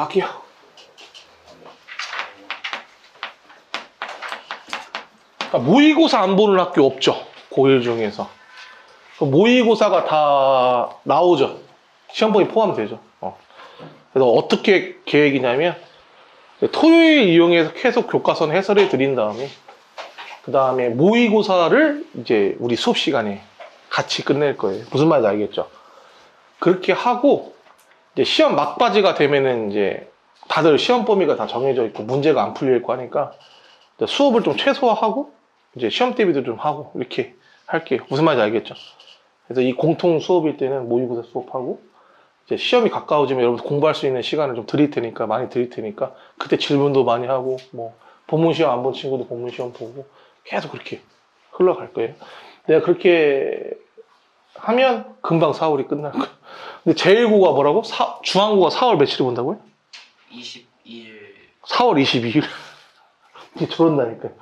할게요. 그러니까 모의고사 안 보는 학교 없죠. 고1 중에서. 모의고사가 다 나오죠. 시험범위 포함되죠. 그래서 어떻게 계획이냐면 토요일 이용해서 계속 교과서 해설해 드린 다음에 그 다음에 모의고사를 이제 우리 수업 시간에 같이 끝낼 거예요. 무슨 말인지 알겠죠? 그렇게 하고 이제 시험 막바지가 되면은 이제 다들 시험 범위가 다 정해져 있고 문제가 안 풀려 있고 하니까 수업을 좀 최소화하고 이제 시험 대비도 좀 하고 이렇게 할게요. 무슨 말인지 알겠죠? 그래서 이 공통 수업일 때는 모의고사 수업하고 이제 시험이 가까워지면 여러분 공부할 수 있는 시간을 좀 드릴 테니까 많이 드릴 테니까 그때 질문도 많이 하고 뭐 본문 시험 안 본 친구도 본문 시험 보고 계속 그렇게 흘러갈 거예요. 내가 그렇게 하면 금방 4월이 끝날 거예요. 근데 제1고가 뭐라고? 중앙고가 4월 며칠에 본다고요? 22일. 4월 22일. 이게 저런다니까요.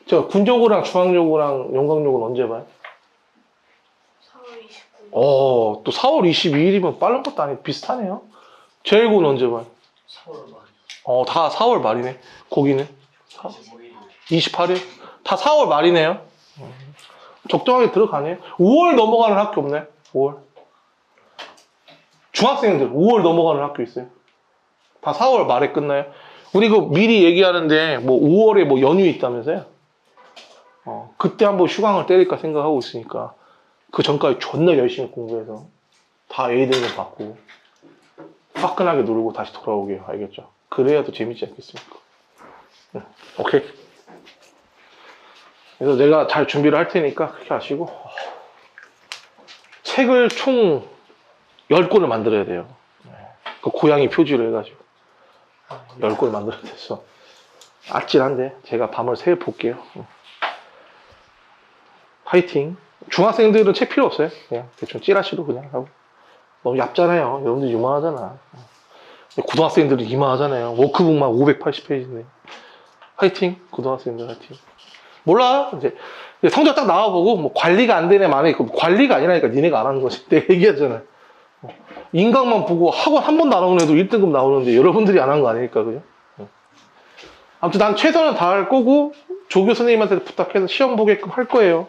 저 군조고랑 중앙조고랑 영광조고는 언제 봐요? 4월 29일. 또 4월 22일이면 빠른 것도 아니고 비슷하네요. 제1고는 언제 봐요? 4월 말. 다 4월 말이네. 거기는 25일. 28일? 다 4월 말이네요. 적정하게 들어가네요. 5월 넘어가는 학교 없나요? 5월. 중학생들 5월 넘어가는 학교 있어요. 다 4월 말에 끝나요. 우리 그 미리 얘기하는데 뭐 5월에 뭐 연휴 있다면서요? 그때 한번 휴강을 때릴까 생각하고 있으니까 그 전까지 존나 열심히 공부해서 다 A등급 받고 화끈하게 놀고 다시 돌아오게 알겠죠? 그래야 더 재밌지 않겠습니까? 오케이. 그래서 내가 잘 준비를 할 테니까 그렇게 하시고 책을 총 10권을 만들어야 돼요. 그 고양이 표지로 해가지고 10권을 만들어야 돼서 아찔한데 제가 밤을 새워 볼게요. 파이팅. 중학생들은 책 필요 없어요. 그냥 대충 찌라시로 그냥 하고. 너무 얇잖아요. 여러분들 유망하잖아. 고등학생들은 이만하잖아요. 워크북만 580페이지인데. 파이팅. 고등학생들 파이팅. 몰라. 이제 성적 딱 나와보고 뭐 관리가 안 되네 만에 관리가 아니라니까 니네가 안 하는 거지. 내가 얘기하잖아. 인강만 보고 학원 한 번도 안 오는 애도 1등급 나오는데 여러분들이 안 한 거 아닐까 그죠? 아무튼 난 최선을 다할 거고 조교 선생님한테 부탁해서 시험 보게끔 할 거예요.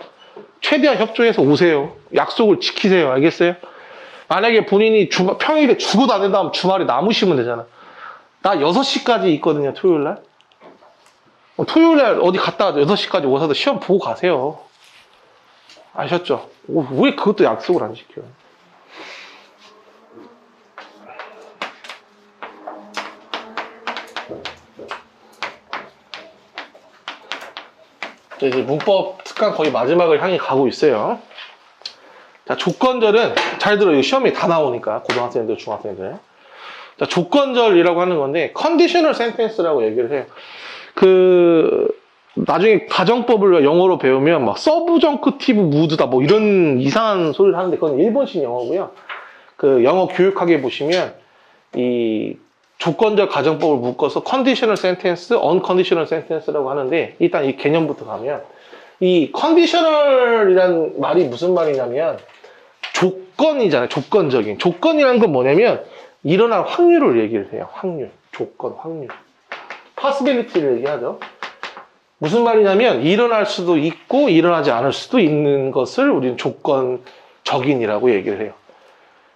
최대한 협조해서 오세요. 약속을 지키세요. 알겠어요? 만약에 본인이 평일에 죽어도 안 된다 하면 주말에 남으시면 되잖아. 나 6시까지 있거든요. 토요일날. 토요일날 어디 갔다 와도 6시까지 오셔서 시험 보고 가세요. 아셨죠? 왜 그것도 약속을 안 지켜요? 이제 문법 특강 거의 마지막을 향해 가고 있어요. 자, 조건절은 잘 들어요. 시험에 다 나오니까 고등학생들, 중학생들. 자, 조건절이라고 하는 건데 컨디셔널 센텐스라고 얘기를 해요. 나중에 가정법을 영어로 배우면 막 서브정크티브 무드다 뭐 이런 이상한 소리를 하는데 그건 일본식 영어고요. 그 영어 교육학에 보시면 이 조건적 가정법을 묶어서 컨디셔널 센텐스, 언컨디셔널 센텐스라고 하는데 일단 이 개념부터 가면 이 컨디셔널이란 말이 무슨 말이냐면 조건이잖아요. 조건적인. 조건이란 건 뭐냐면 일어날 확률을 얘기를 해요. 확률. 조건, 확률. possibility를 얘기하죠. 무슨 말이냐면 일어날 수도 있고 일어나지 않을 수도 있는 것을 우리는 조건적인이라고 얘기를 해요.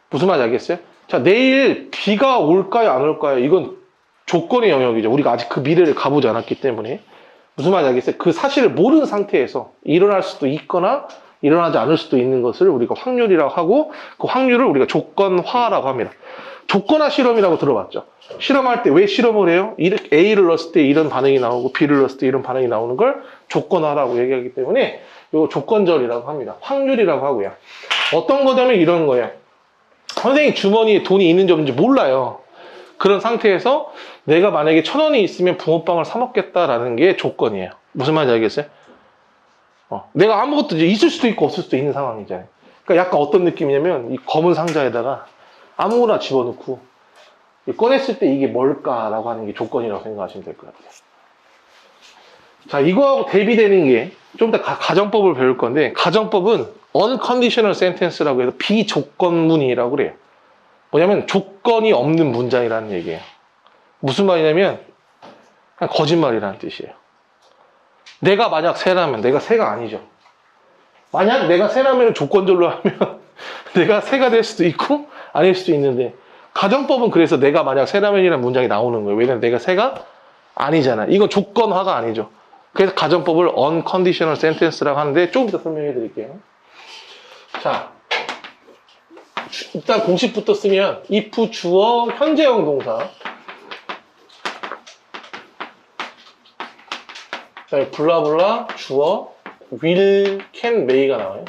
무슨 말인지 알겠어요? 자, 내일 비가 올까요? 안 올까요? 이건 조건의 영역이죠. 우리가 아직 그 미래를 가보지 않았기 때문에. 무슨 말인지 알겠어요? 그 사실을 모르는 상태에서 일어날 수도 있거나 일어나지 않을 수도 있는 것을 우리가 확률이라고 하고 그 확률을 우리가 조건화라고 합니다. 조건화 실험이라고 들어봤죠? 실험할 때 왜 실험을 해요? A를 넣었을 때 이런 반응이 나오고 B를 넣었을 때 이런 반응이 나오는 걸 조건화라고 얘기하기 때문에 이거 조건절이라고 합니다. 확률이라고 하고요. 어떤 거냐면 이런 거예요. 선생님 주머니에 돈이 있는지 없는지 몰라요. 그런 상태에서 내가 만약에 1,000원이 있으면 붕어빵을 사 먹겠다라는 게 조건이에요. 무슨 말인지 알겠어요? 내가 아무것도 이제 있을 수도 있고 없을 수도 있는 상황이잖아요. 그러니까 약간 어떤 느낌이냐면 이 검은 상자에다가 아무거나 집어넣고 꺼냈을 때 이게 뭘까라고 하는 게 조건이라고 생각하시면 될 것 같아요. 자, 이거하고 대비되는 게 좀 더 가정법을 배울 건데 가정법은 unconditional sentence라고 해서 비조건문이라고 그래요. 뭐냐면 조건이 없는 문장이라는 얘기예요. 무슨 말이냐면 그냥 거짓말이라는 뜻이에요. 내가 만약 새라면 내가 새가 아니죠. 만약 내가 새라면 조건절로 하면 내가 새가 될 수도 있고 아닐 수도 있는데 가정법은 그래서 내가 만약 새라면이라는 문장이 나오는 거예요. 왜냐면 내가 새가 아니잖아. 이건 조건화가 아니죠. 그래서 가정법을 unconditional sentence라고 하는데 조금 더 설명해 드릴게요. 자, 일단 공식부터 쓰면 if 주어 현재형 동사, 그다음에 블라블라 주어 will, can, may가 나와요.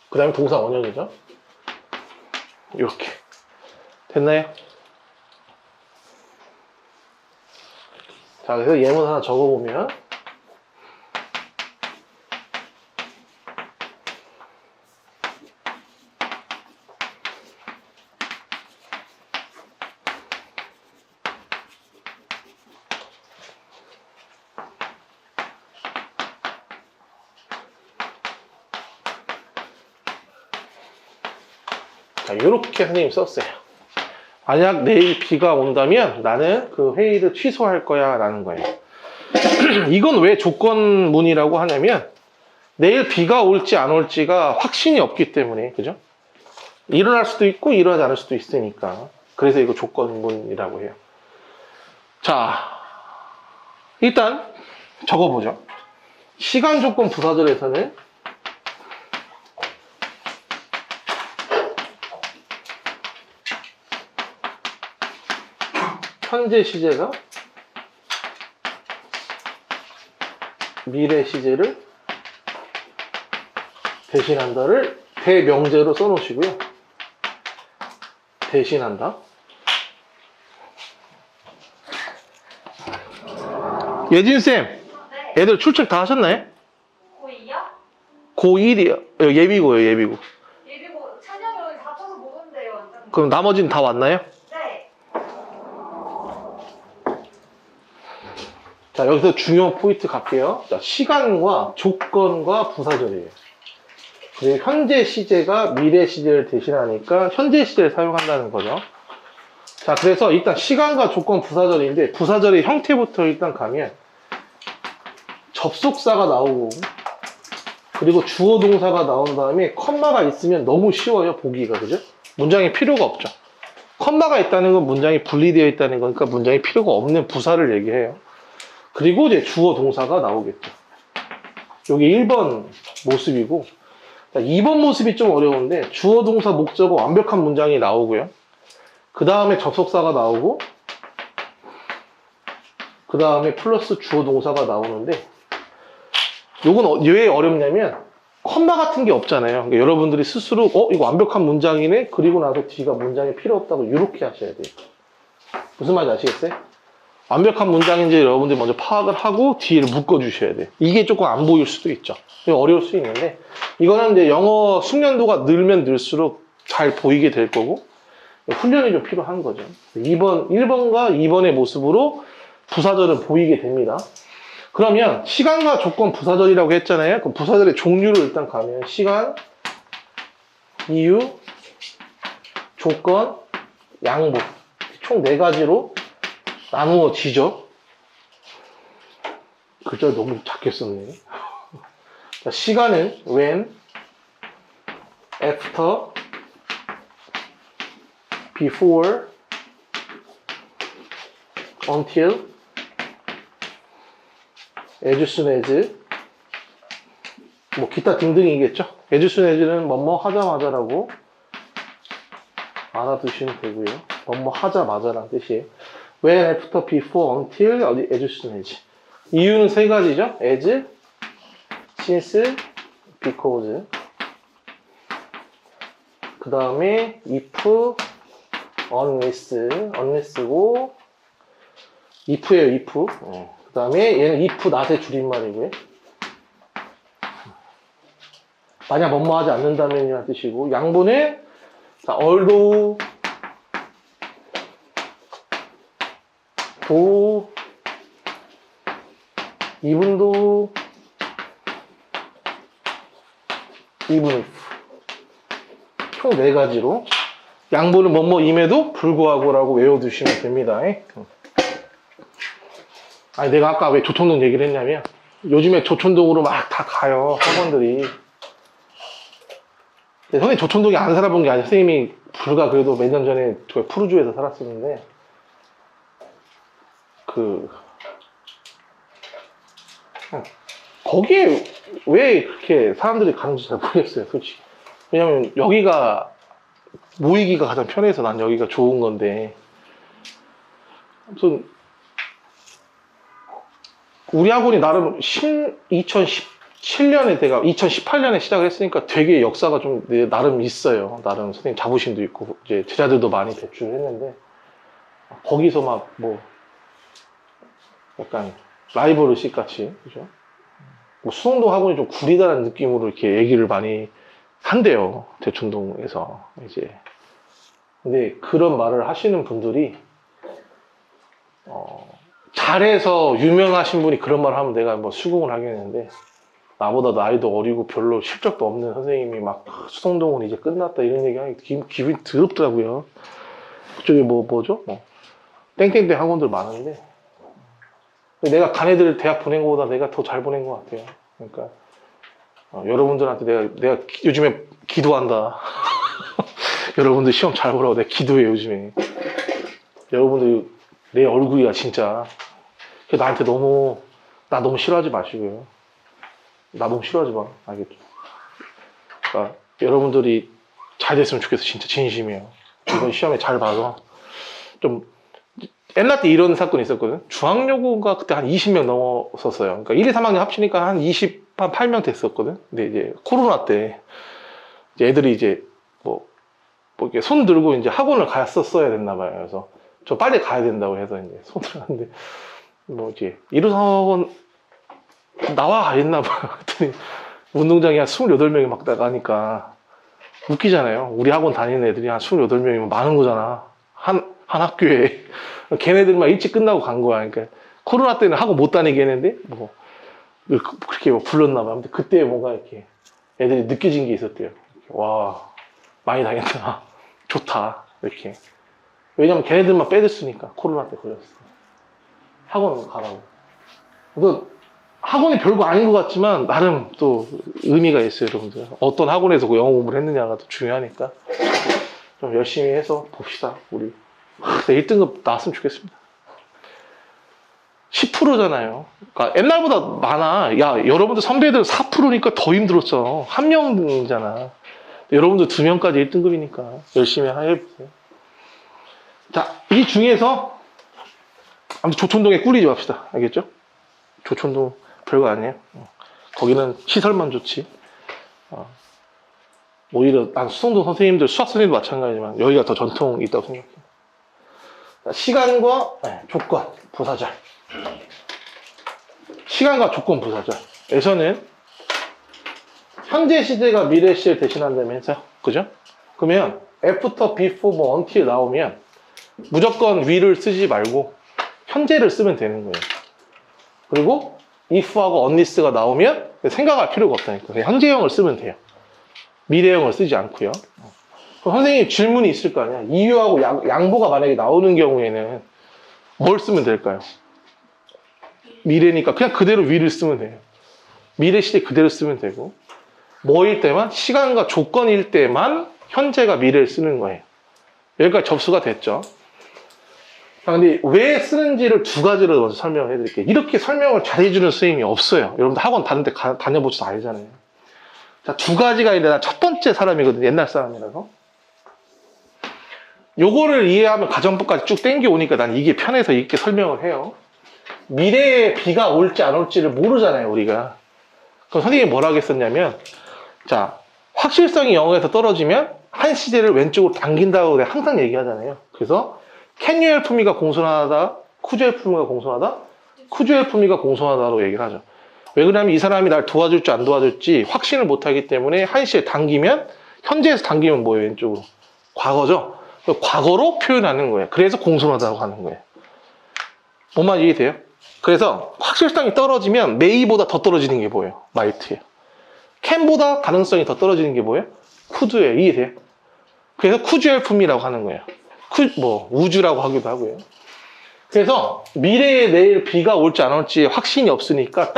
그 다음에 동사 원형이죠. 이렇게 됐나요? 자, 그래서 예문 하나 적어보면 자, 이렇게 선생님이 썼어요. 만약 내일 비가 온다면 나는 그 회의를 취소할 거야 라는 거예요. 이건 왜 조건문이라고 하냐면 내일 비가 올지 안 올지가 확신이 없기 때문에, 그죠? 일어날 수도 있고 일어나지 않을 수도 있으니까. 그래서 이거 조건문이라고 해요. 자, 일단 적어보죠. 시간 조건 부사절에서는 현재 시제가 미래 시제를 대신한다를 대명제로 써놓으시고요. 대신한다. 예진쌤, 네. 애들 출첵 다 하셨나요? 고2요? 고1이요. 예비고요, 예비고. 예비고 찬영이 오늘 다쳐서 못 온대요. 완전. 그럼 나머지는 다 왔나요? 네. 자, 여기서 중요한 포인트 갈게요. 자, 시간과 조건과 부사절이에요. 그리고 현재 시제가 미래 시제를 대신하니까 현재 시제를 사용한다는 거죠. 자, 그래서 일단 시간과 조건 부사절인데 부사절의 형태부터 일단 가면 접속사가 나오고 그리고 주어 동사가 나온 다음에 컴마가 있으면 너무 쉬워요, 보기가. 그죠? 문장이 필요가 없죠. 컴마가 있다는 건 문장이 분리되어 있다는 거니까 문장이 필요가 없는 부사를 얘기해요. 그리고 이제 주어 동사가 나오겠죠. 여기 1번 모습이고, 2번 모습이 좀 어려운데, 주어 동사 목적어 완벽한 문장이 나오고요. 그 다음에 접속사가 나오고, 그 다음에 플러스 주어 동사가 나오는데, 요건 왜 어렵냐면, 컴마 같은 게 없잖아요. 그러니까 여러분들이 스스로, 이거 완벽한 문장이네? 그리고 나서 뒤가 문장이 필요 없다고 이렇게 하셔야 돼요. 무슨 말인지 아시겠어요? 완벽한 문장인지 여러분들이 먼저 파악을 하고 뒤를 묶어주셔야 돼요. 이게 조금 안 보일 수도 있죠. 어려울 수 있는데 이거는 이제 영어 숙련도가 늘면 늘수록 잘 보이게 될 거고 훈련이 좀 필요한 거죠. 1번과 2번의 모습으로 부사절은 보이게 됩니다. 그러면 시간과 조건 부사절이라고 했잖아요. 그럼 부사절의 종류를 일단 가면 시간, 이유, 조건, 양보 총 4가지로 나누어지죠. 글자 너무 작게 썼네. 자, 시간은 when, after, before, until, as soon as, 뭐 기타 등등이겠죠. as soon as는 뭐뭐 하자마자라고 알아두시면 되고요. 뭐뭐 하자마자라는 뜻이에요. when, after, before, until, as soon as. 이유는 3가지죠. as, since, because. 그 다음에 if, unless고 if예요, if. 그 다음에 얘는 if, not의 줄임말이고요. 만약 뭐뭐 하지 않는다면이라는 뜻이고, 양보는 자, although, 도, 이분도, even if. 총 4가지로 양보는 뭐뭐임에도 불구하고라고 외워두시면 됩니다. 아니, 내가 아까 왜 조촌동 얘기를 했냐면, 요즘에 조촌동으로 막 다 가요, 학원들이. 선생님 조촌동에 안 살아본 게 아니라, 선생님이 불과 그래도 몇 년 전에 저 푸르주에서 살았었는데, 거기에 왜 그렇게 사람들이 가는지 잘 모르겠어요, 솔직히. 왜냐면 여기가 모이기가 가장 편해서 난 여기가 좋은 건데, 아무튼 우리 학원이 나름 2017년에 내가 2018년에 시작을 했으니까 되게 역사가 좀 나름 있어요. 나름 선생님 자부심도 있고 이제 제자들도 많이 배출을 했는데, 거기서 막 뭐 약간 라이벌 의식 같이, 그죠? 뭐 수성동 학원이 좀 구리다라는 느낌으로 이렇게 얘기를 많이 한대요, 대촌동에서. 이제 근데 그런 말을 하시는 분들이 잘해서 유명하신 분이 그런 말을 하면 내가 뭐 수긍을 하겠는데, 나보다 나이도 어리고 별로 실적도 없는 선생님이 막 수성동은 이제 끝났다 이런 얘기하니 기분이 더럽더라고요. 그쪽에 뭐죠? 땡땡땡 학원들 많은데, 내가 간 애들 대학 보낸 것보다 내가 더 잘 보낸 것 같아요. 그러니까 여러분들한테 내가 요즘에 기도한다. 여러분들 시험 잘 보라고 내가 기도해 요즘에. 여러분들 내 얼굴이야 진짜. 나한테 나 너무 싫어하지 마시고요. 나 너무 싫어하지 마. 알겠죠? 그러니까 여러분들이 잘 됐으면 좋겠어. 진짜 진심이에요. 이번 시험에 잘 봐서. 좀 옛날 때 이런 사건이 있었거든. 중앙여고가 그때 한 20명 넘었었어요. 그러니까 1, 2, 3학년 합치니까 한 28명 됐었거든. 근데 이제 코로나 때 이제 애들이 이제 뭐 이렇게 손 들고 이제 학원을 갔었어야 됐나 봐요. 그래서 저 빨리 가야 된다고 해서 이제 손을 하는데, 뭐 이제 1, 2, 3학원 나와 했나 봐요. 그랬더니 운동장에 한 28명이 막 나가니까 웃기잖아요. 우리 학원 다니는 애들이 한 28명이면 많은 거잖아. 한 학교에. 걔네들만 일찍 끝나고 간 거야. 그러니까 코로나 때는 학원 못 다니게 했는데 뭐 그렇게 뭐 불렀나 봐요. 근데 그때 뭔가 이렇게 애들이 느껴진 게 있었대요. 와, 많이 다녔다. 좋다. 이렇게. 왜냐면 걔네들만 빼줬으니까. 코로나 때 걸렸어. 학원 가라고. 그래서 학원이 별거 아닌 것 같지만 나름 또 의미가 있어요, 여러분들. 어떤 학원에서 그 영어 공부를 했느냐가 더 중요하니까 좀 열심히 해서 봅시다. 우리 1등급 나왔으면 좋겠습니다. 10%잖아요. 그러니까 옛날보다 많아. 야, 여러분들 선배들 4%니까 더 힘들었어. 한 명이잖아. 여러분들 2명까지 1등급이니까 열심히 해보세요. 자, 이 중에서 아무튼 조촌동에 꿀리지 맙시다. 알겠죠? 조촌동 별거 아니에요. 거기는 시설만 좋지. 오히려 난 수성동 선생님들, 수학 선생님도 마찬가지지만 여기가 더 전통이 있다고 생각해요. 시간과 조건, 부사절. 시간과 조건, 부사절에서는 현재 시제가 미래 시제를 대신한다면서, 그죠? 그러면 after, before, 뭐 until 나오면 무조건 will을 쓰지 말고 현재를 쓰면 되는 거예요. 그리고 if하고 unless가 나오면 생각할 필요가 없다니까. 그냥 현재형을 쓰면 돼요. 미래형을 쓰지 않고요. 그럼 선생님 질문이 있을 거 아니야. 이유하고 양보가 만약에 나오는 경우에는 뭘 쓰면 될까요? 미래니까 그냥 그대로 will을 쓰면 돼요. 미래 시제 그대로 쓰면 되고, 뭐일 때만, 시간과 조건일 때만 현재가 미래를 쓰는 거예요. 여기까지 접수가 됐죠. 근데 왜 쓰는지를 두 가지로 먼저 설명을 해드릴게요. 이렇게 설명을 잘해주는 선생님이 없어요. 여러분들 학원 다니는데 다녀보셔서 알잖아요. 자, 두 가지가 있는데 난 첫 번째 사람이거든요. 옛날 사람이라서. 요거를 이해하면 가정법까지 쭉 땡겨오니까 난 이게 편해서 이렇게 설명을 해요. 미래에 비가 올지 안 올지를 모르잖아요, 우리가. 그럼 선생님이 뭐라고 했었냐면, 자, 확실성이 0에서 떨어지면 한 시제를 왼쪽으로 당긴다고 내가 항상 얘기하잖아요. 그래서 can you help me가 공손하다, could you help me가 공손하다, could you help me가 공손하다로 얘기를 하죠. 왜 그러냐면 이 사람이 날 도와줄지 안 도와줄지 확신을 못하기 때문에 한 시에 당기면, 현재에서 당기면 뭐예요, 왼쪽으로? 과거죠. 과거로 표현하는 거예요. 그래서 공손하다고 하는 거예요. 뭔 이해돼요? 그래서 확실성이 떨어지면 may보다 더 떨어지는 게 뭐예요? might예요. can보다 가능성이 더 떨어지는 게 뭐예요? could예요. 이해돼요? 그래서 쿠주열품이라고 하는 거예요. 우주라고 하기도 하고요. 그래서 미래에 내일 비가 올지 안 올지 확신이 없으니까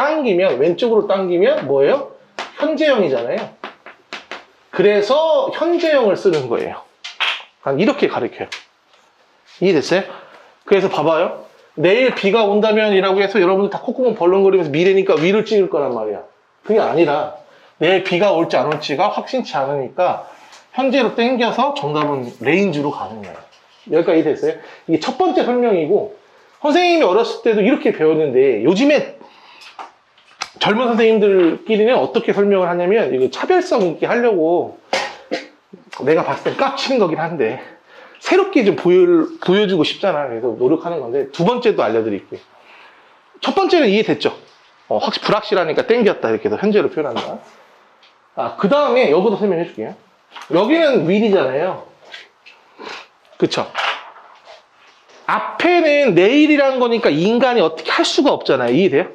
왼쪽으로 당기면 뭐예요? 현재형이잖아요. 그래서 현재형을 쓰는 거예요. 이렇게 가르쳐요. 이해됐어요? 그래서 봐봐요. 내일 비가 온다면이라고 해서 여러분들 다 콧구멍 벌렁거리면서 미래니까 위를 찍을 거란 말이야. 그게 아니라 내일 비가 올지 안 올지가 확신치 않으니까 현재로 당겨서 정답은 레인지로 가는 거예요. 여기까지 이해됐어요? 이게 첫 번째 설명이고, 선생님이 어렸을 때도 이렇게 배웠는데 요즘에 젊은 선생님들끼리는 어떻게 설명을 하냐면, 이거 차별성 있게 하려고 내가 봤을 땐 깝치는 거긴 한데 새롭게 좀 보여주고 싶잖아. 그래서 노력하는 건데, 두 번째도 알려드릴게요. 첫 번째는 이해됐죠? 불확실하니까 땡겼다 이렇게 해서 현재로 표현한다. 그 다음에 여기도 설명해 줄게요. 여기는 will이잖아요. 그쵸? 앞에는 내일이라는 거니까 인간이 어떻게 할 수가 없잖아요. 이해돼요?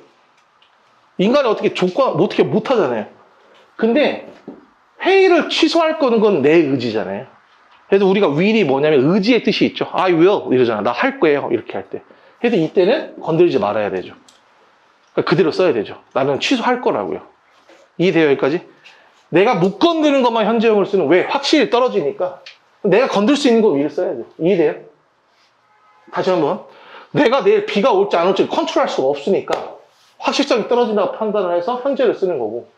인간이 어떻게 어떻게 못 하잖아요. 근데 회의를 취소할 거는 건 내 의지잖아요. 그래서 우리가 will이 뭐냐면 의지의 뜻이 있죠. I will 이러잖아. 나 할 거예요. 이렇게 할 때. 그래서 이때는 건드리지 말아야 되죠. 그러니까 그대로 써야 되죠. 나는 취소할 거라고요. 이해돼요? 여기까지? 내가 못 건드는 것만 현재형을 쓰는, 왜? 확실히 떨어지니까. 내가 건들 수 있는 거 will을 써야죠. 이해돼요? 다시 한번. 내가 내일 비가 올지 안 올지 컨트롤할 수가 없으니까 확실성이 떨어진다고 판단을 해서 현재를 쓰는 거고,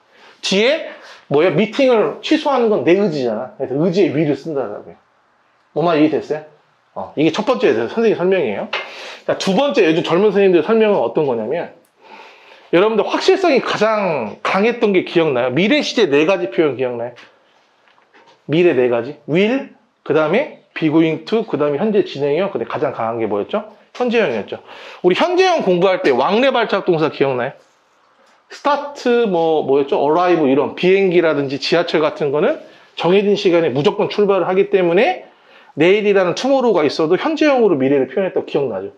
뒤에 미팅을 취소하는 건 내 의지잖아. 그래서 의지의 will을 쓴다고요. 뭐만 이해됐어요? 이게 첫 번째 선생님 설명이에요. 자, 두 번째 요즘 젊은 선생님들 설명은 어떤 거냐면, 여러분들 확실성이 가장 강했던 게 기억나요? 미래 시제 4가지 표현 기억나요? 미래 4가지. will, 그 다음에 be going to, 그 다음에 현재 진행형, 근데 가장 강한 게 뭐였죠? 현재형이었죠. 우리 현재형 공부할 때 왕래 발작 동사 기억나요? start, 뭐였죠? arrive, 이런 비행기라든지 지하철 같은 거는 정해진 시간에 무조건 출발을 하기 때문에 내일이라는 tomorrow가 있어도 현재형으로 미래를 표현했다고 기억나죠?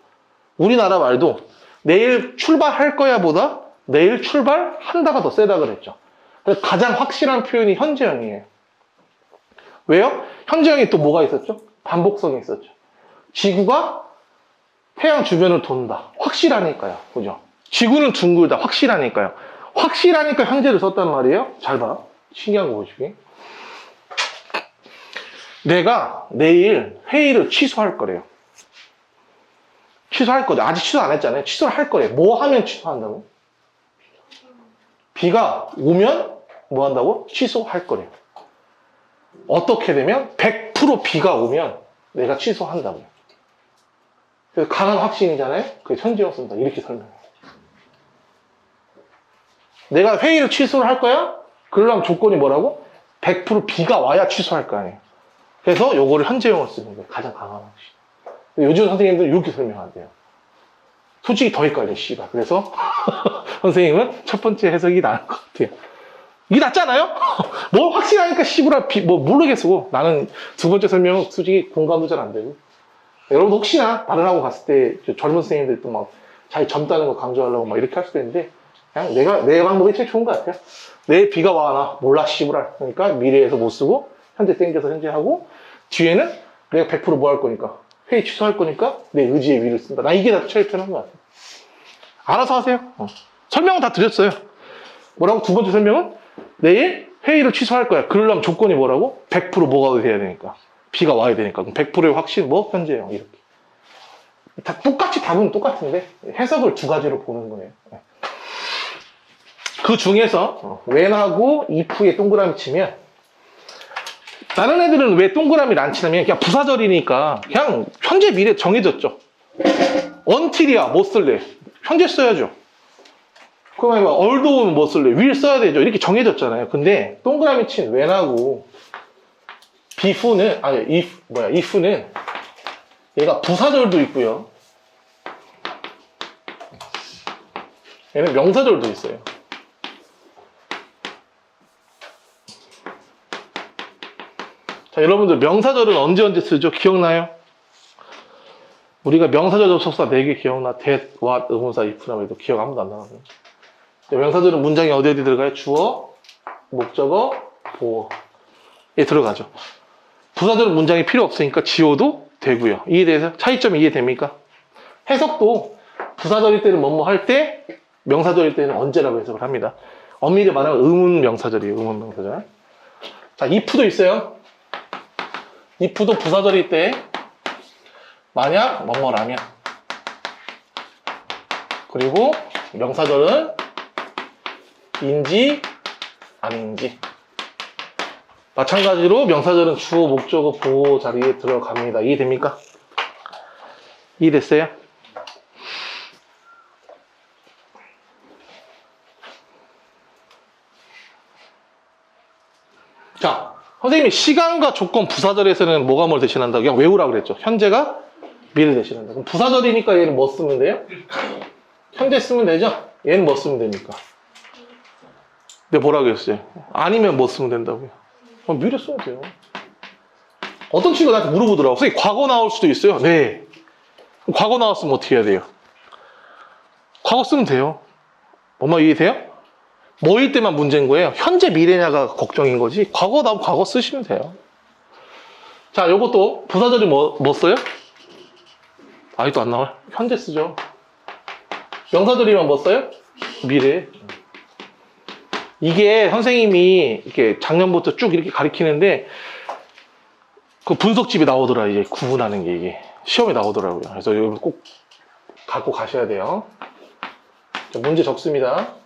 우리나라 말도 내일 출발할 거야 보다 내일 출발한다가 더 세다 그랬죠. 그래서 가장 확실한 표현이 현재형이에요. 왜요? 현재형이 또 뭐가 있었죠? 반복성이 있었죠. 지구가 태양 주변을 돈다. 확실하니까요. 그죠? 지구는 둥글다. 확실하니까요. 확실하니까 현재를 썼단 말이에요. 잘 봐. 신기한 거 보시게. 내가 내일 회의를 취소할 거래요. 취소할 거죠. 아직 취소 안 했잖아요. 취소를 할 거래요. 뭐 하면 취소한다고? 비가 오면 뭐 한다고? 취소할 거래요. 어떻게 되면? 100% 비가 오면 내가 취소한다고요. 그래서 강한 확신이잖아요. 그게 현재형 쓴다. 이렇게 설명해요. 내가 회의를 취소를 할 거야? 그러려면 조건이 뭐라고? 100% 비가 와야 취소할 거 아니에요. 그래서 요거를 현재형을 쓰는 거예요. 가장 강한 확신. 요즘 선생님들은 이렇게 설명한대요. 솔직히 더 헷갈려, 씨발. 그래서 선생님은 첫 번째 해석이 나은 것 같아요. 이게 낫잖아요? 뭐 확실하니까 씨부라 모르겠어. 나는 두 번째 설명은 솔직히 공감도 잘 안 되고. 여러분 혹시나 다른 학원 갔을 때 젊은 선생님들 또 막 자기 젊다는 거 강조하려고 막 이렇게 할 수도 있는데, 그냥 내 방법이 제일 좋은 것 같아요. 내일 비가 와나 몰라 씨부라. 그러니까 미래에서 못 쓰고 현재 땡겨서 현재 하고, 뒤에는 내가 100% 뭐 할 거니까 회의 취소할 거니까 내 의지의 위를 쓴다. 나 이게 다 제일 편한 것 같아요. 알아서 하세요. 설명은 다 드렸어요. 뭐라고? 두 번째 설명은 내일 회의를 취소할 거야. 그러려면 조건이 뭐라고? 100% 뭐가 돼야 되니까. 비가 와야 되니까. 그럼 100%의 확신, 현재형. 이렇게. 다 똑같이 답은 똑같은데 해석을 두 가지로 보는 거예요. 그 중에서 when하고 if에 동그라미 치면, 다른 애들은 왜 동그라미를 안 치냐면 그냥 부사절이니까 그냥 현재 미래 정해졌죠. until이야. 뭐 쓸래? 현재 써야죠. 그러면 although는 뭐 쓸래? will 써야 되죠. 이렇게 정해졌잖아요. 근데 동그라미 친 when하고 if는 얘가 부사절도 있고요. 얘는 명사절도 있어요. 자, 여러분들 명사절은 언제 쓰죠? 기억나요? 우리가 명사절 접속사 4개 기억나? that, what, 의문사, if라고 해도 기억 아무도 안 나거든요. 명사절은 문장이 어디 들어가요? 주어, 목적어, 보어에 들어가죠. 부사절 문장이 필요 없으니까 지워도 되고요. 이해돼서 차이점이 이해됩니까? 해석도 부사절일 때는 뭐뭐 할 때, 명사절일 때는 언제라고 해석을 합니다. 엄밀히 말하면 의문 명사절이에요. 의문 명사절. 자, if도 있어요. if도 부사절일 때 만약 뭐뭐라면, 그리고 명사절은 인지 아닌지. 마찬가지로 명사절은 주어, 목적어, 보호 자리에 들어갑니다. 이해됩니까? 이해됐어요? 자, 선생님이 시간과 조건 부사절에서는 뭐가 뭘 대신한다고? 그냥 외우라 그랬죠. 현재가 미래를 대신한다. 그럼 부사절이니까 얘는 뭐 쓰면 돼요? 현재 쓰면 되죠? 얘는 뭐 쓰면 됩니까? 근데 뭐라 그랬어요? 아니면 뭐 쓰면 된다고요? 미래 쓰면 돼요. 어떤 친구가 나한테 물어보더라고. 선생님, 과거 나올 수도 있어요. 네. 과거 나왔으면 어떻게 해야 돼요? 과거 쓰면 돼요. 엄마 이해돼요? 뭐일 때만 문제인 거예요? 현재 미래냐가 걱정인 거지. 과거 나오면 과거 쓰시면 돼요. 자, 요것도 부사절이 뭐 써요? 아직도 안 나와요? 현재 쓰죠. 명사절이면 뭐 써요? 미래. 이게 선생님이 이렇게 작년부터 쭉 이렇게 가르치는데 그 분석집에 나오더라. 이제 구분하는 게 이게 시험에 나오더라고요. 그래서 이거 꼭 갖고 가셔야 돼요. 자, 문제 적습니다.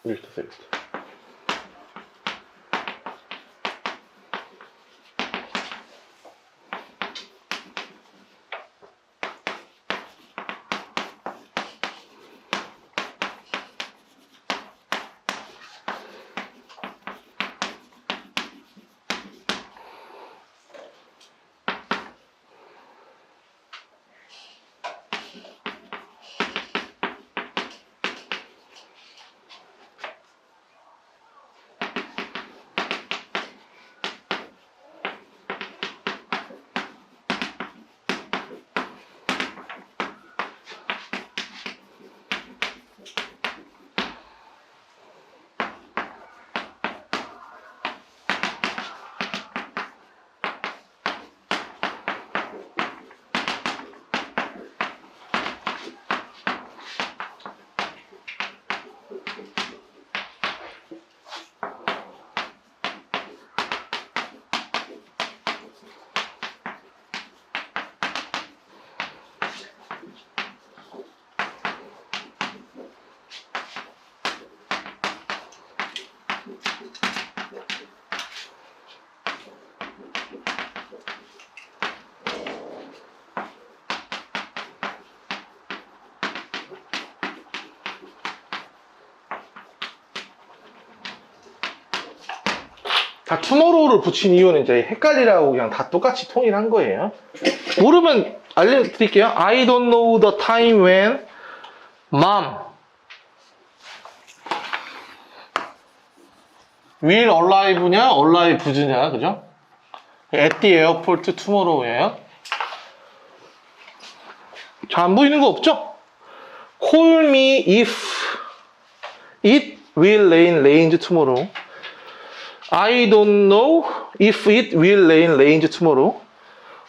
이렇게 됐어요. 자, 투모로우를 붙인 이유는 이제 헷갈리라고 그냥 다 똑같이 통일한 거예요. 모르면 알려드릴게요. I don't know the time when mom will arrive냐, arrive냐, 그죠? At the airport tomorrow예요. 자, 안 보이는 거 없죠? Call me if it will rain tomorrow. I don't know if it will rain tomorrow.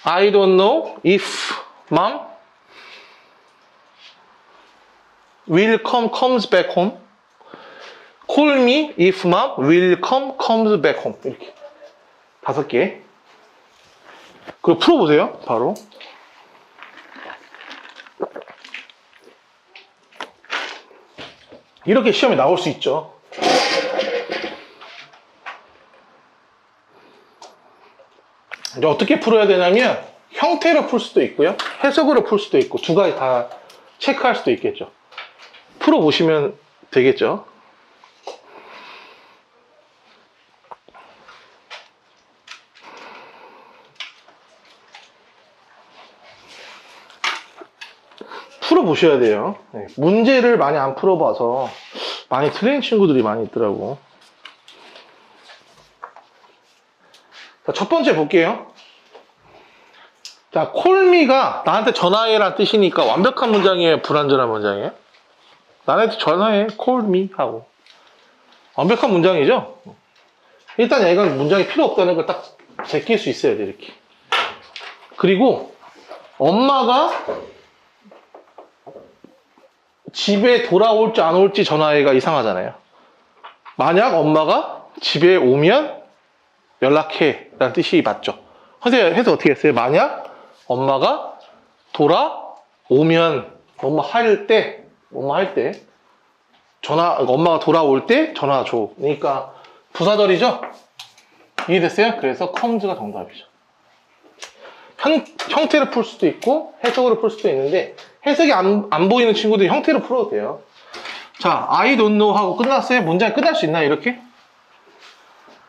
I don't know if mom comes back home. Call me if mom comes back home. 이렇게 5개. 그리고 풀어보세요. 바로. 이렇게 시험에 나올 수 있죠. 이제 어떻게 풀어야 되냐면 형태로 풀 수도 있고요. 해석으로 풀 수도 있고 두 가지 다 체크할 수도 있겠죠. 풀어보시면 되겠죠. 풀어보셔야 돼요. 네, 문제를 많이 안 풀어봐서 많이 틀린 친구들이 많이 있더라고. 자, 첫 번째 볼게요. 자, 콜미가 나한테 전화해란 뜻이니까 완벽한 문장이에요? 불완전한 문장이에요? 나한테 전화해, 콜미 하고. 완벽한 문장이죠? 일단 얘가 문장이 필요 없다는 걸 딱 제낄 수 있어야 돼, 이렇게. 그리고 엄마가 집에 돌아올지 안 올지 전화해가 이상하잖아요. 만약 엄마가 집에 오면 연락해 라는 뜻이 맞죠. 선생님 해서 어떻게 했어요? 만약 엄마가 돌아오면 엄마 할 때 엄마가 돌아올 때 전화 줘. 그러니까 부사절이죠? 이해됐어요? 그래서 comes가 정답이죠. 형태로 풀 수도 있고 해석으로 풀 수도 있는데 해석이 안 보이는 친구들이 형태로 풀어도 돼요. 자, I don't know 하고 끝났어요? 문장이 끝날 수 있나요? 이렇게?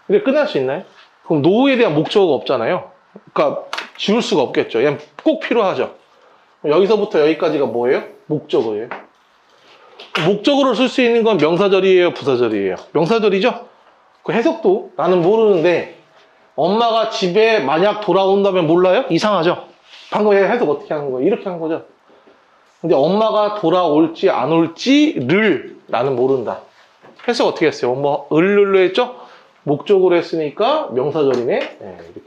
이렇게 끝날 수 있나요? 그럼 know에 대한 목적어가 없잖아요. 그러니까 지울 수가 없겠죠. 얘는 꼭 필요하죠. 여기서부터 여기까지가 뭐예요? 목적어예요. 목적어로 쓸 수 있는 건 명사절이에요? 부사절이에요? 명사절이죠? 그 해석도 나는 모르는데 엄마가 집에 만약 돌아온다면 몰라요? 이상하죠? 방금 해석 어떻게 하는 거예요? 이렇게 한 거죠. 근데 엄마가 돌아올지 안 올지를 나는 모른다. 해석 어떻게 했어요? 엄마 을로 했죠? 목적으로 했으니까 명사절이네. 네, 이렇게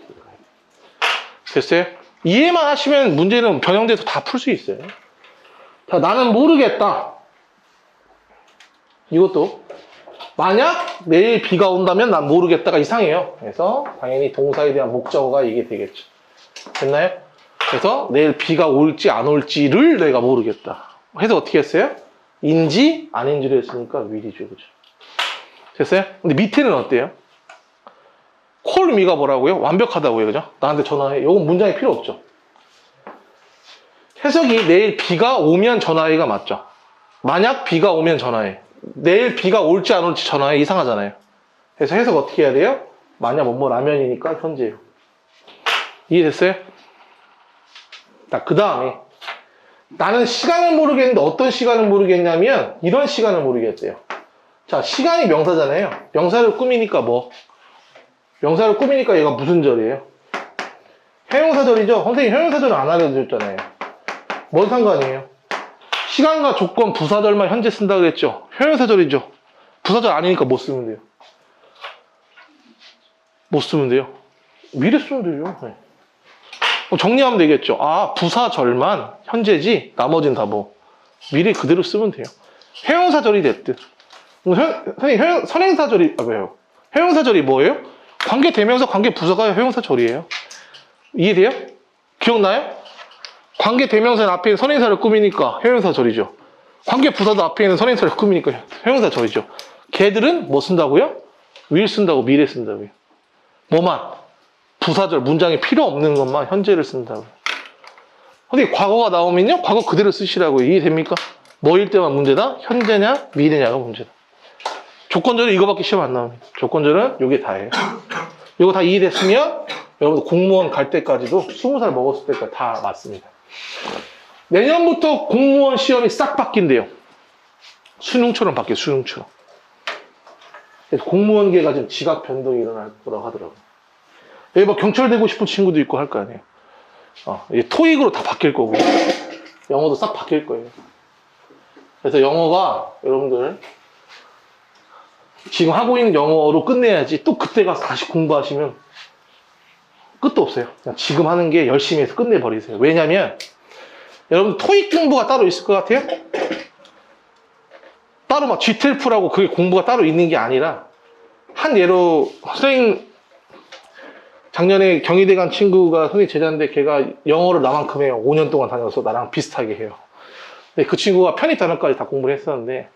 됐어요? 이해만 하시면 문제는 변형돼서 다 풀 수 있어요. 자, 나는 모르겠다. 이것도 만약 내일 비가 온다면 난 모르겠다가 이상해요. 그래서 당연히 동사에 대한 목적어가 이게 되겠죠. 됐나요? 그래서 내일 비가 올지 안 올지를 내가 모르겠다. 해서 어떻게 했어요? 인지 아닌지를 했으니까 will이죠. 그죠? 됐어요? 근데 밑에는 어때요? call me가 뭐라고요? 완벽하다고요. 그죠? 나한테 전화해. 이건 문장이 필요 없죠. 해석이 내일 비가 오면 전화해가 맞죠. 만약 비가 오면 전화해. 내일 비가 올지 안 올지 전화해. 이상하잖아요. 그래서 해석 어떻게 해야 돼요? 만약 뭐뭐 라면이니까 현재요. 이해됐어요? 자, 그 다음에 나는 시간을 모르겠는데 어떤 시간을 모르겠냐면 이런 시간을 모르겠대요. 자, 시간이 명사잖아요. 명사를 꾸미니까 뭐? 명사를 꾸미니까 얘가 무슨 절이에요? 형용사절이죠? 선생님 형용사절은 안 알려드렸잖아요. 뭔 상관이에요? 시간과 조건, 부사절만 현재 쓴다 그랬죠? 형용사절이죠? 부사절 아니니까 못 쓰면 돼요. 못 쓰면 돼요. 미래 쓰면 되죠. 네. 정리하면 되겠죠. 아, 부사절만 현재지 나머지는 다 뭐 미래 그대로 쓰면 돼요. 형용사절이 됐든 선생님 선행사절이 왜요? 형용사절이 뭐예요? 관계대명사, 관계부사가 형용사절이에요. 이해돼요? 기억나요? 관계대명사 앞에 있는 선행사를 꾸미니까 형용사절이죠. 관계부사도 앞에 있는 선행사를 꾸미니까 형용사절이죠. 걔들은 뭐 쓴다고요? will 쓴다고, 미래 쓴다고요. 뭐만? 부사절, 문장이 필요 없는 것만 현재를 쓴다고요. 근데 과거가 나오면요? 과거 그대로 쓰시라고요. 이해됩니까? 뭐일 때만 문제다? 현재냐, 미래냐가 문제다. 조건절은 이거밖에 시험 안 나옵니다. 조건절은 요게 다예요. 이거 다 이해됐으면 여러분들 공무원 갈 때까지도 20살 먹었을 때까지 다 맞습니다. 내년부터 공무원 시험이 싹 바뀐대요. 수능처럼 바뀌어요. 수능처럼. 그래서 공무원계가 지금 지각 변동이 일어날 거라고 하더라고요. 여기 뭐 경찰 되고 싶은 친구도 있고 할 거 아니에요. 이제 토익으로 다 바뀔 거고요. 영어도 싹 바뀔 거예요. 그래서 영어가 여러분들 지금 하고 있는 영어로 끝내야지 또 그때 가서 다시 공부하시면 끝도 없어요. 그냥 지금 하는 게 열심히 해서 끝내버리세요. 왜냐면 여러분 토익 공부가 따로 있을 것 같아요? 따로 막 GTLF라고 그게 공부가 따로 있는 게 아니라 한 예로 선생님 작년에 경희대 간 친구가 선생님 제자인데 걔가 영어를 나만큼 해요. 5년 동안 다녀서 나랑 비슷하게 해요. 근데 그 친구가 편입 단원까지 다 공부를 했었는데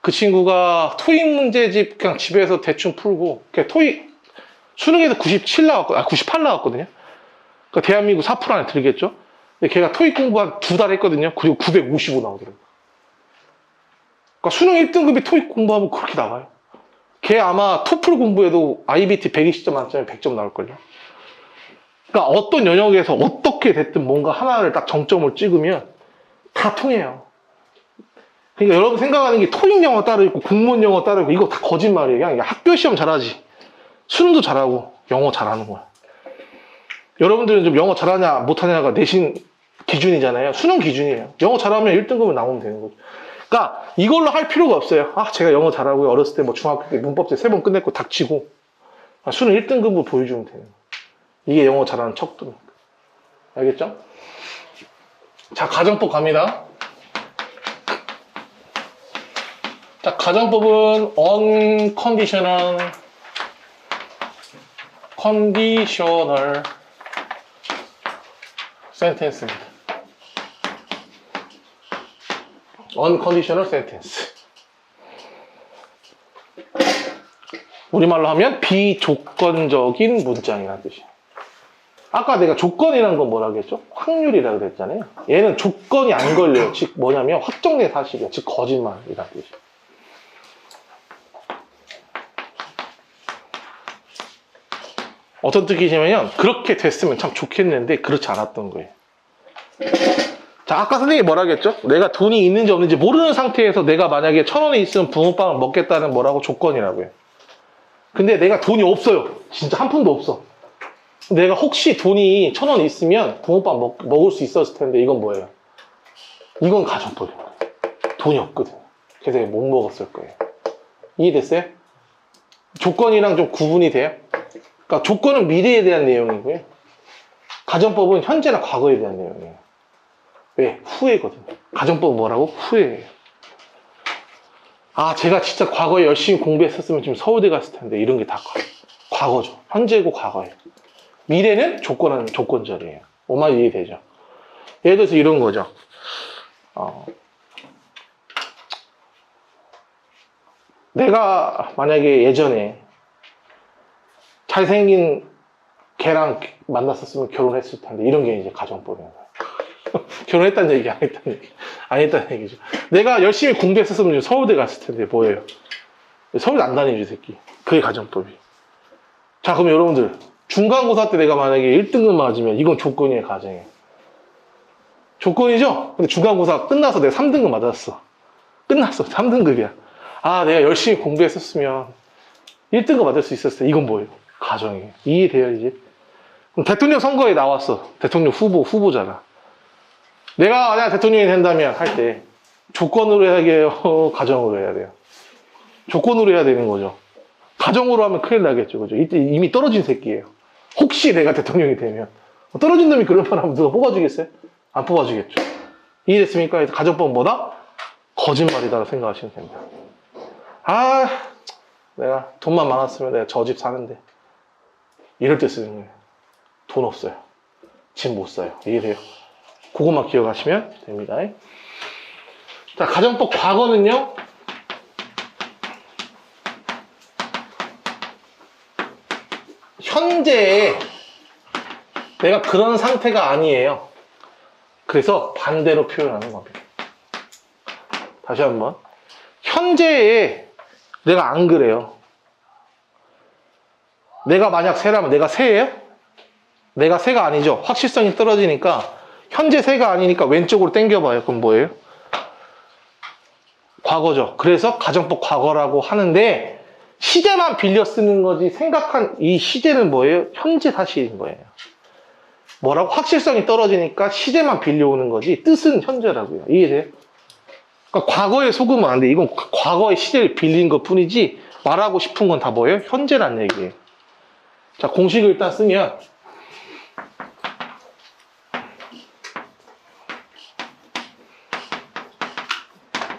그 친구가 토익 문제집 그냥 집에서 대충 풀고 토익 수능에서 97 나왔고 98 나왔거든요. 그러니까 대한민국 4% 안에 들겠죠. 근데 걔가 토익 공부 한 2달 했거든요. 그리고 955 나오더라고요. 그러니까 수능 1등급이 토익 공부하면 그렇게 나와요. 걔 아마 토플 공부해도 IBT 120점 만점에 100점 나올걸요. 그러니까 어떤 영역에서 어떻게 됐든 뭔가 하나를 딱 정점을 찍으면 다 통해요. 그러니까 여러분 생각하는 게 토익 영어 따로 있고 공무원 영어 따로 있고 이거 다 거짓말이에요. 그냥 학교 시험 잘하지. 수능도 잘하고 영어 잘하는 거야. 여러분들은 좀 영어 잘하냐 못하냐가 내신 기준이잖아요. 수능 기준이에요. 영어 잘하면 1등급은 나오면 되는 거죠. 그러니까 이걸로 할 필요가 없어요. 아, 제가 영어 잘하고요. 어렸을 때 뭐 중학교 때 문법제 3번 끝냈고 닥치고 수능 1등급을 보여주면 되는 거예요. 이게 영어 잘하는 척도입니다. 알겠죠? 자, 가정법 갑니다. 자, 가정법은 unconditional sentence입니다. unconditional sentence. 우리말로 하면 비조건적인 문장이라는 뜻이에요. 아까 내가 조건이라는 건 뭐라고 했죠? 확률이라고 그랬잖아요. 얘는 조건이 안 걸려요. 즉 뭐냐면 확정된 사실이에요. 즉 거짓말이라는 뜻이에요. 어떤 뜻이냐면 그렇게 됐으면 참 좋겠는데 그렇지 않았던 거예요. 자, 아까 선생님이 뭐라고 했죠? 내가 돈이 있는지 없는지 모르는 상태에서 내가 만약에 1,000원이 있으면 붕어빵을 먹겠다는 뭐라고 조건이라고 해요. 근데 내가 돈이 없어요. 진짜 한 푼도 없어. 내가 혹시 돈이 1,000원 있으면 붕어빵 먹을 수 있었을 텐데 이건 뭐예요? 이건 가정법이에요. 돈이 없거든. 그래서 못 먹었을 거예요. 이해됐어요? 조건이랑 좀 구분이 돼요? 그러니까 조건은 미래에 대한 내용이고요. 가정법은 현재나 과거에 대한 내용이에요. 왜? 후회거든요. 가정법은 뭐라고? 후회예요. 아, 제가 진짜 과거에 열심히 공부했었으면 지금 서울대 갔을 텐데 이런 게 다 과거죠. 현재고 과거예요. 미래는 조건은 조건절이에요. 오만 이해되죠? 예를 들어서 이런 거죠. 내가 만약에 예전에 잘생긴 걔랑 만났었으면 결혼했을 텐데 이런 게 이제 가정법이에요. 결혼했다는 얘기, 안 했다는 얘기. 안 했다는 얘기죠. 내가 열심히 공부했었으면 지금 서울대 갔을 텐데 뭐예요? 서울대 안 다니지, 새끼. 그게 가정법이. 자, 그럼 여러분들 중간고사 때 내가 만약에 1등급 맞으면 이건 조건이에요, 가정이에요. 조건이죠? 근데 중간고사 끝나서 내가 3등급 맞았어. 끝났어. 3등급이야. 아, 내가 열심히 공부했었으면 1등급 맞을 수 있었어. 이건 뭐예요? 가정이에요. 이해돼요, 이제? 그럼 대통령 선거에 나왔어. 대통령 후보자가. 내가 만약 대통령이 된다면 할 때 조건으로 해야 돼요? 가정으로 해야 돼요? 조건으로 해야 되는 거죠. 가정으로 하면 큰일 나겠죠. 그죠? 이때 이미 떨어진 새끼예요. 혹시 내가 대통령이 되면. 떨어진 놈이 그런 말 하면 누가 뽑아주겠어요? 안 뽑아주겠죠. 이해됐습니까? 가정법은 뭐다? 거짓말이다라고 생각하시면 됩니다. 아, 내가 돈만 많았으면 내가 저 집 사는데. 이럴 때 쓰는 거예요. 돈 없어요. 집 못 사요. 이해돼요? 그것만 기억하시면 됩니다. 자, 가정법 과거는요. 현재에 내가 그런 상태가 아니에요. 그래서 반대로 표현하는 겁니다. 다시 한번. 현재에 내가 안 그래요. 내가 만약 새라면 내가 새예요? 내가 새가 아니죠. 확실성이 떨어지니까 현재 새가 아니니까 왼쪽으로 당겨봐요. 그럼 뭐예요? 과거죠. 그래서 가정법 과거라고 하는데 시제만 빌려 쓰는 거지 생각한 이 시제는 뭐예요? 현재 사실인 거예요. 뭐라고? 확실성이 떨어지니까 시제만 빌려오는 거지 뜻은 현재라고요. 이해돼요? 그러니까 과거에 속으면 안 돼. 이건 과거의 시제를 빌린 것 뿐이지 말하고 싶은 건 다 뭐예요? 현재란 얘기예요. 자, 공식을 일단 쓰면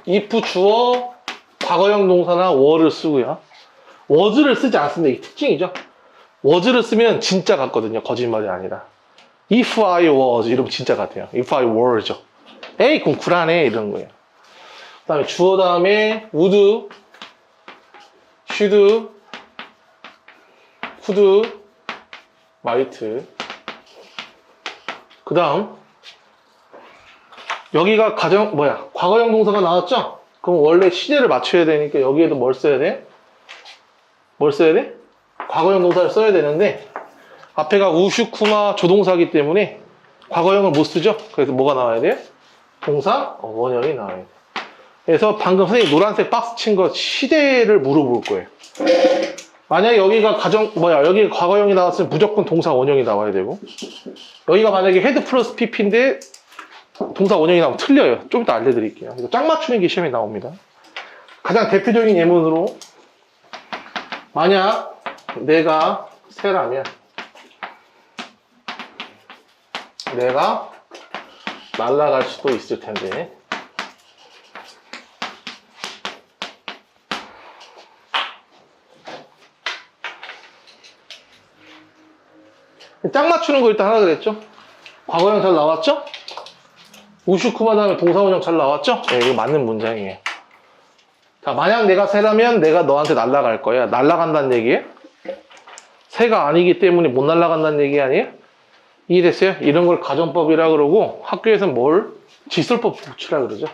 if 주어 과거형 동사나 were를 쓰고요. was를 쓰지 않습니다. 이게 특징이죠. was를 쓰면 진짜 같거든요. 거짓말이 아니라. if I was 이러면 진짜 같아요. if I were죠. 에이 그럼 굴하네 이런 거예요. 그 다음에 주어 다음에 would, should, could, might. 그 다음 여기가 과거형 동사가 나왔죠? 그럼 원래 시제를 맞춰야 되니까 여기에도 뭘 써야 돼? 뭘 써야 돼? 과거형 동사를 써야 되는데 앞에가 우슈쿠마 조동사기 때문에 과거형을 못 쓰죠? 그래서 뭐가 나와야 돼요? 동사 원형이 나와야 돼. 그래서 방금 선생님 노란색 박스 친 거 시대를 물어볼 거예요. 만약에 여기가 여기 과거형이 나왔으면 무조건 동사 원형이 나와야 되고, 여기가 만약에 헤드 플러스 PP인데 동사 원형이 나오면 틀려요. 좀 이따 알려드릴게요. 이거 짝 맞추는 게 시험에 나옵니다. 가장 대표적인 예문으로, 만약 내가 새라면 내가 날아갈 수도 있을 텐데, 짝 맞추는 거 일단 하나 그랬죠? 과거형 잘 나왔죠? 우슈쿠마 다음에 동사원형 잘 나왔죠? 네, 이거 맞는 문장이에요. 자, 만약 내가 새라면 내가 너한테 날아갈 거야. 날아간다는 얘기예요? 새가 아니기 때문에 못 날아간다는 얘기 아니에요? 이해됐어요? 이런 걸 가정법이라 그러고, 학교에서는 뭘? 지설법 붙이라 그러죠.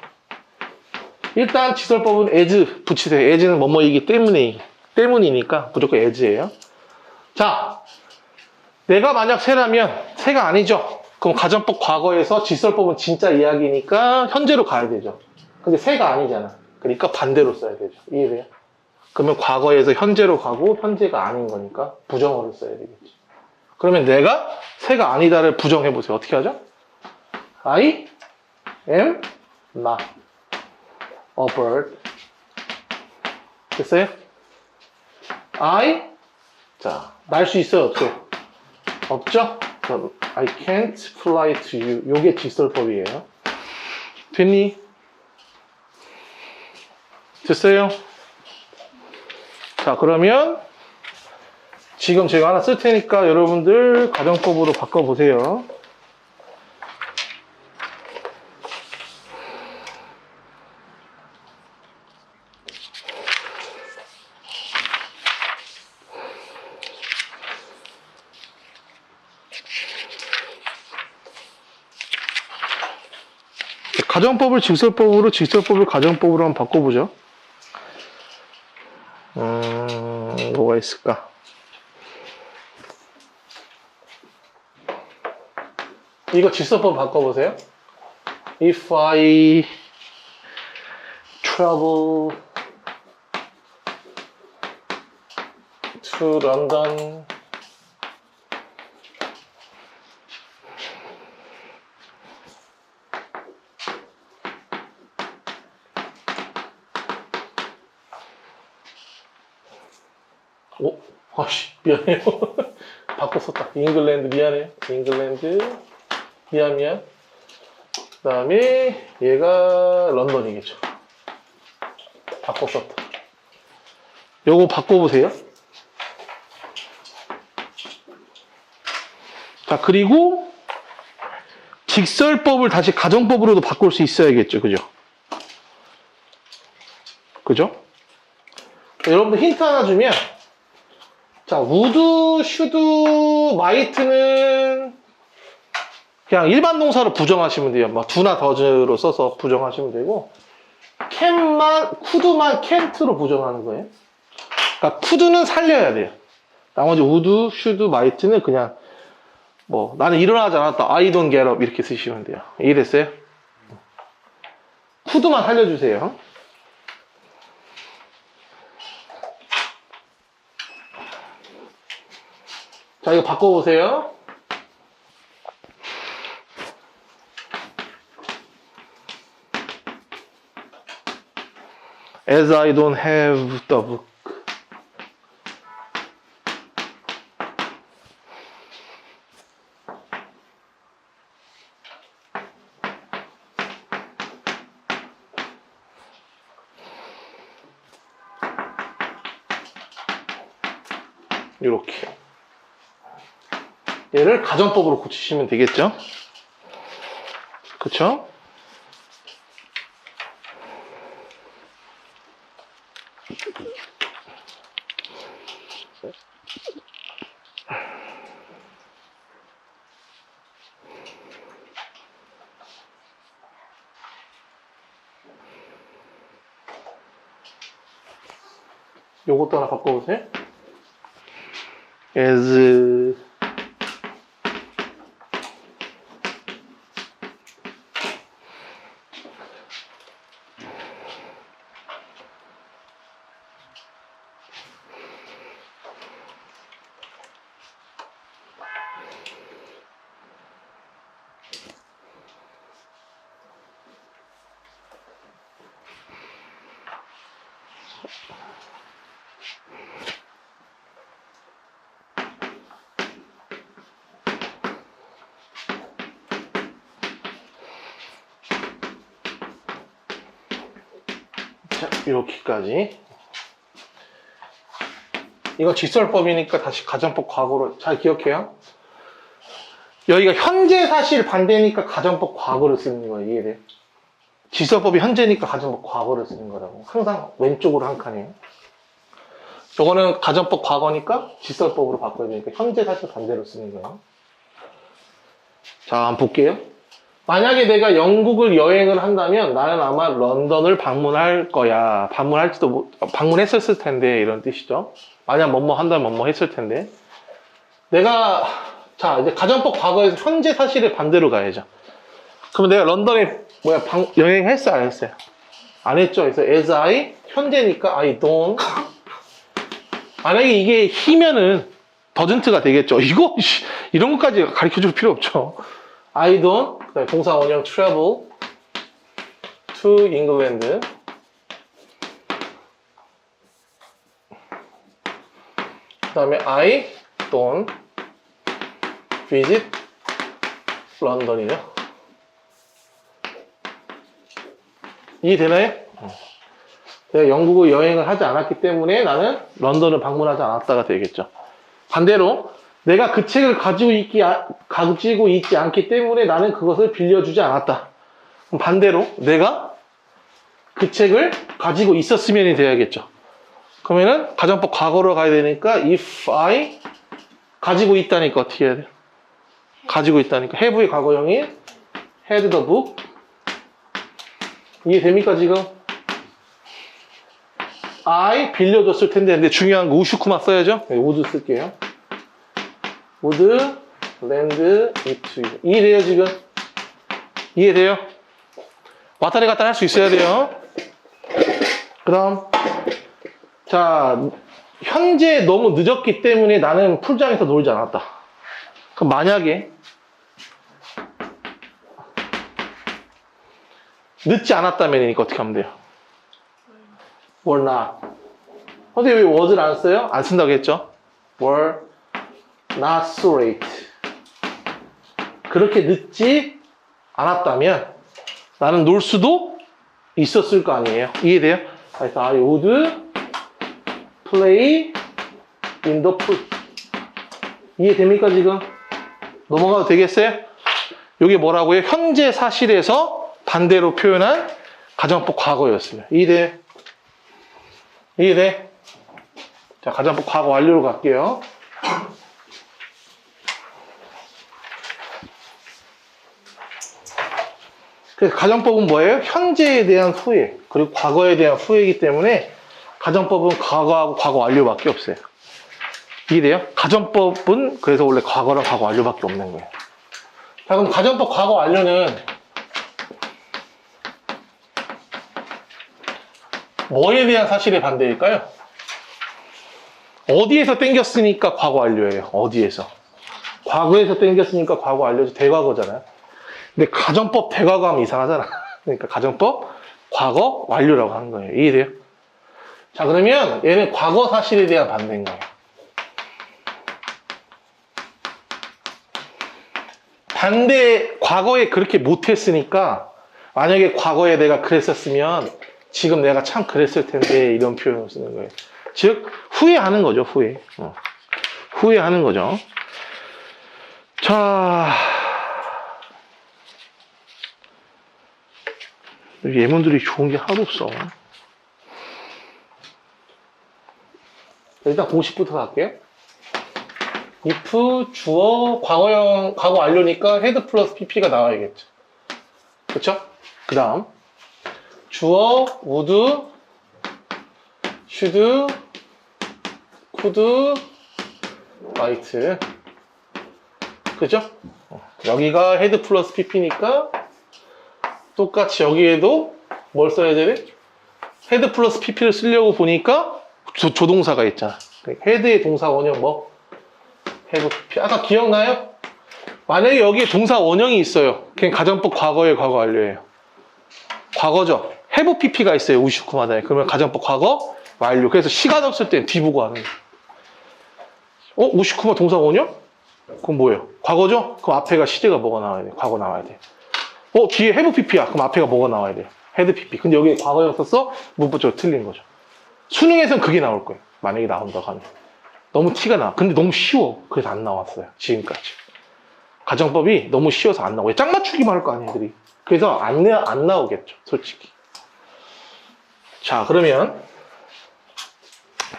일단 지설법은 as 붙이세요. as는 뭐뭐이기 때문이니까 무조건 as예요. 자, 내가 만약 새라면 새가 아니죠. 그럼 가정법 과거에서 지설법은 진짜 이야기니까 현재로 가야 되죠. 근데 새가 아니잖아. 그러니까 반대로 써야 되죠. 이해돼요? 그러면 과거에서 현재로 가고 현재가 아닌 거니까 부정어를 써야 되겠지. 그러면 내가 새가 아니다를 부정해 보세요. 어떻게 하죠? I am not a bird. 됐어요? 자, 날 수 있어요? 없어요? 없죠? 그럼 I can't fly to you. 요게 직설법이에요. 됐니? 됐어요? 자, 그러면 지금 제가 하나 쓸 테니까 여러분들 가정법으로 바꿔보세요. 가정법을 직설법으로, 직설법을 가정법으로 한번 바꿔보죠. 뭐가 있을까? 이거 직설법 바꿔보세요. If I travel to London, 아씨, 미안해요. 바꿔 썼다. 잉글랜드, 미안해요. 잉글랜드, 미안. 그 다음에 얘가 런던이겠죠. 바꿔 썼다. 요거 바꿔보세요. 자, 그리고 직설법을 다시 가정법으로도 바꿀 수 있어야겠죠. 그죠? 그죠? 여러분들 힌트 하나 주면, 자, would, should, might는 그냥 일반 동사로 부정하시면 돼요. 막 do나 does로 써서 부정하시면 되고, could만 can't로 부정하는 거예요. 그러니까 could는 살려야 돼요. 나머지 would, should, might는 그냥 나는 일어나지 않았다. I don't get up 이렇게 쓰시면 돼요. 이해됐어요? could만 살려주세요. 자, 이거 바꿔보세요. As I don't have the book. 이렇게. 얘를 가정법으로 고치시면 되겠죠? 그쵸? 요것도 하나 바꿔보세요. as 자, 이렇게까지. 이건 직설법이니까 다시 가정법 과거로 잘 기억해요. 여기가 현재 사실 반대니까 가정법 과거를 쓰는 거예요. 이해돼요? 직설법이 현재니까 가정법 과거를 쓰는 거라고. 항상 왼쪽으로 한 칸이에요. 요거는 가정법 과거니까 직설법으로 바꿔야 되니까 현재 사실 반대로 쓰는 거예요. 자, 한번 볼게요. 만약에 내가 영국을 여행을 한다면 나는 아마 런던을 방문할 거야. 방문했었을 텐데 이런 뜻이죠. 만약 뭐뭐 한다면 뭐뭐 했을 텐데. 자, 이제 가정법 과거에서 현재 사실의 반대로 가야죠. 그러면 내가 런던에 여행했어요, 안 했어요? 안 했죠. 그래서 as I, 현재니까 I don't. 만약에 이게 히면은 doesn't가 되겠죠. 이런 것까지 가르쳐 줄 필요 없죠. I don't, 그다음에 동사 원형 travel to England. 그다음에 I don't visit London이죠. 이해되나요? 내가 영국을 여행을 하지 않았기 때문에 나는 런던을 방문하지 않았다가 되겠죠. 반대로 내가 그 책을 가지고 있지 않기 때문에 나는 그것을 빌려주지 않았다. 그럼 반대로 내가 그 책을 가지고 있었으면이 돼야겠죠. 그러면은 가정법 과거로 가야 되니까 if I 가지고 있다니까 어떻게 해야 돼요? 가지고 있다니까 have의 과거형이 had the book. 이해됩니까 지금? I 빌려줬을 텐데 근데 중요한 거 우슈쿠마 써야죠. would 쓸게요. would lend it to you. 이해돼요 지금? 이해돼요? 왔다리 갔다 할 수 있어야 돼요. 그다음 자, 현재 너무 늦었기 때문에 나는 풀장에서 놀지 않았다. 그럼 만약에 늦지 않았다면이니까 어떻게 하면 돼요? were not. 근데 왜 was를 안 써요? 안 쓴다고 했죠? were not so late. 그렇게 늦지 않았다면 나는 놀 수도 있었을 거 아니에요? 이해돼요? 그래서 I would play in the pool. 이해됩니까 지금? 넘어가도 되겠어요? 이게 뭐라고요? 현재 사실에서 반대로 표현한 가정법 과거였어요. 이해돼? 이해돼? 자, 가정법 과거 완료로 갈게요. 그래서 가정법은 뭐예요? 현재에 대한 후회, 그리고 과거에 대한 후회이기 때문에 가정법은 과거하고 과거 완료밖에 없어요. 이해돼요? 가정법은 그래서 원래 과거랑 과거 완료밖에 없는 거예요. 자, 그럼 가정법 과거 완료는 뭐에 대한 사실의 반대일까요? 어디에서 땡겼으니까 과거 완료예요. 어디에서? 과거에서 땡겼으니까 과거 완료죠. 대과거잖아요. 근데 가정법 대과거 하면 이상하잖아. 그러니까 가정법 과거 완료라고 하는 거예요. 이해돼요? 자, 그러면 얘는 과거 사실에 대한 반대인 거예요. 과거에 그렇게 못했으니까 만약에 과거에 내가 그랬었으면 지금 내가 참 그랬을 텐데 이런 표현을 쓰는 거예요. 즉 후회하는 거죠. 후회하는 거죠. 자, 예문들이 좋은 게 하나도 없어. 일단 공식부터 갈게요. if 주어 과거형 과거 완료니까 had 플러스 pp가 나와야겠죠. 그쵸? 그 다음 주어 would, should, could, might. 그죠? 여기가 had 플러스 pp니까 똑같이 여기에도 뭘 써야 되네? had 플러스 pp를 쓰려고 보니까 조동사가 있잖아. had의 동사 원형 뭐? have pp. 아까 기억나요? 만약에 여기에 동사 원형이 있어요. 그냥 가정법 과거의 과거 완료예요. 과거죠. have pp가 있어요. 우슈쿠마다에. 그러면 가정법 과거 완료. 그래서 시간 없을 땐 뒤 보고 하는 거예요. 59번 동사 원형? 그럼 뭐예요? 과거죠? 그럼 앞에가 시제가 뭐가 나와야 돼? 과거 나와야 돼. 뒤에 have pp야. 그럼 앞에가 뭐가 나와야 돼? had pp. 근데 여기 과거형 썼어? 문법적으로 틀린 거죠. 수능에선 그게 나올 거예요. 만약에 나온다고 하면. 너무 티가 나. 근데 너무 쉬워. 그래서 안 나왔어요. 지금까지. 가정법이 너무 쉬워서 안 나오고. 짝 맞추기만 할 거 아니에요, 애들이. 그래서 안 나오겠죠. 솔직히. 자, 그러면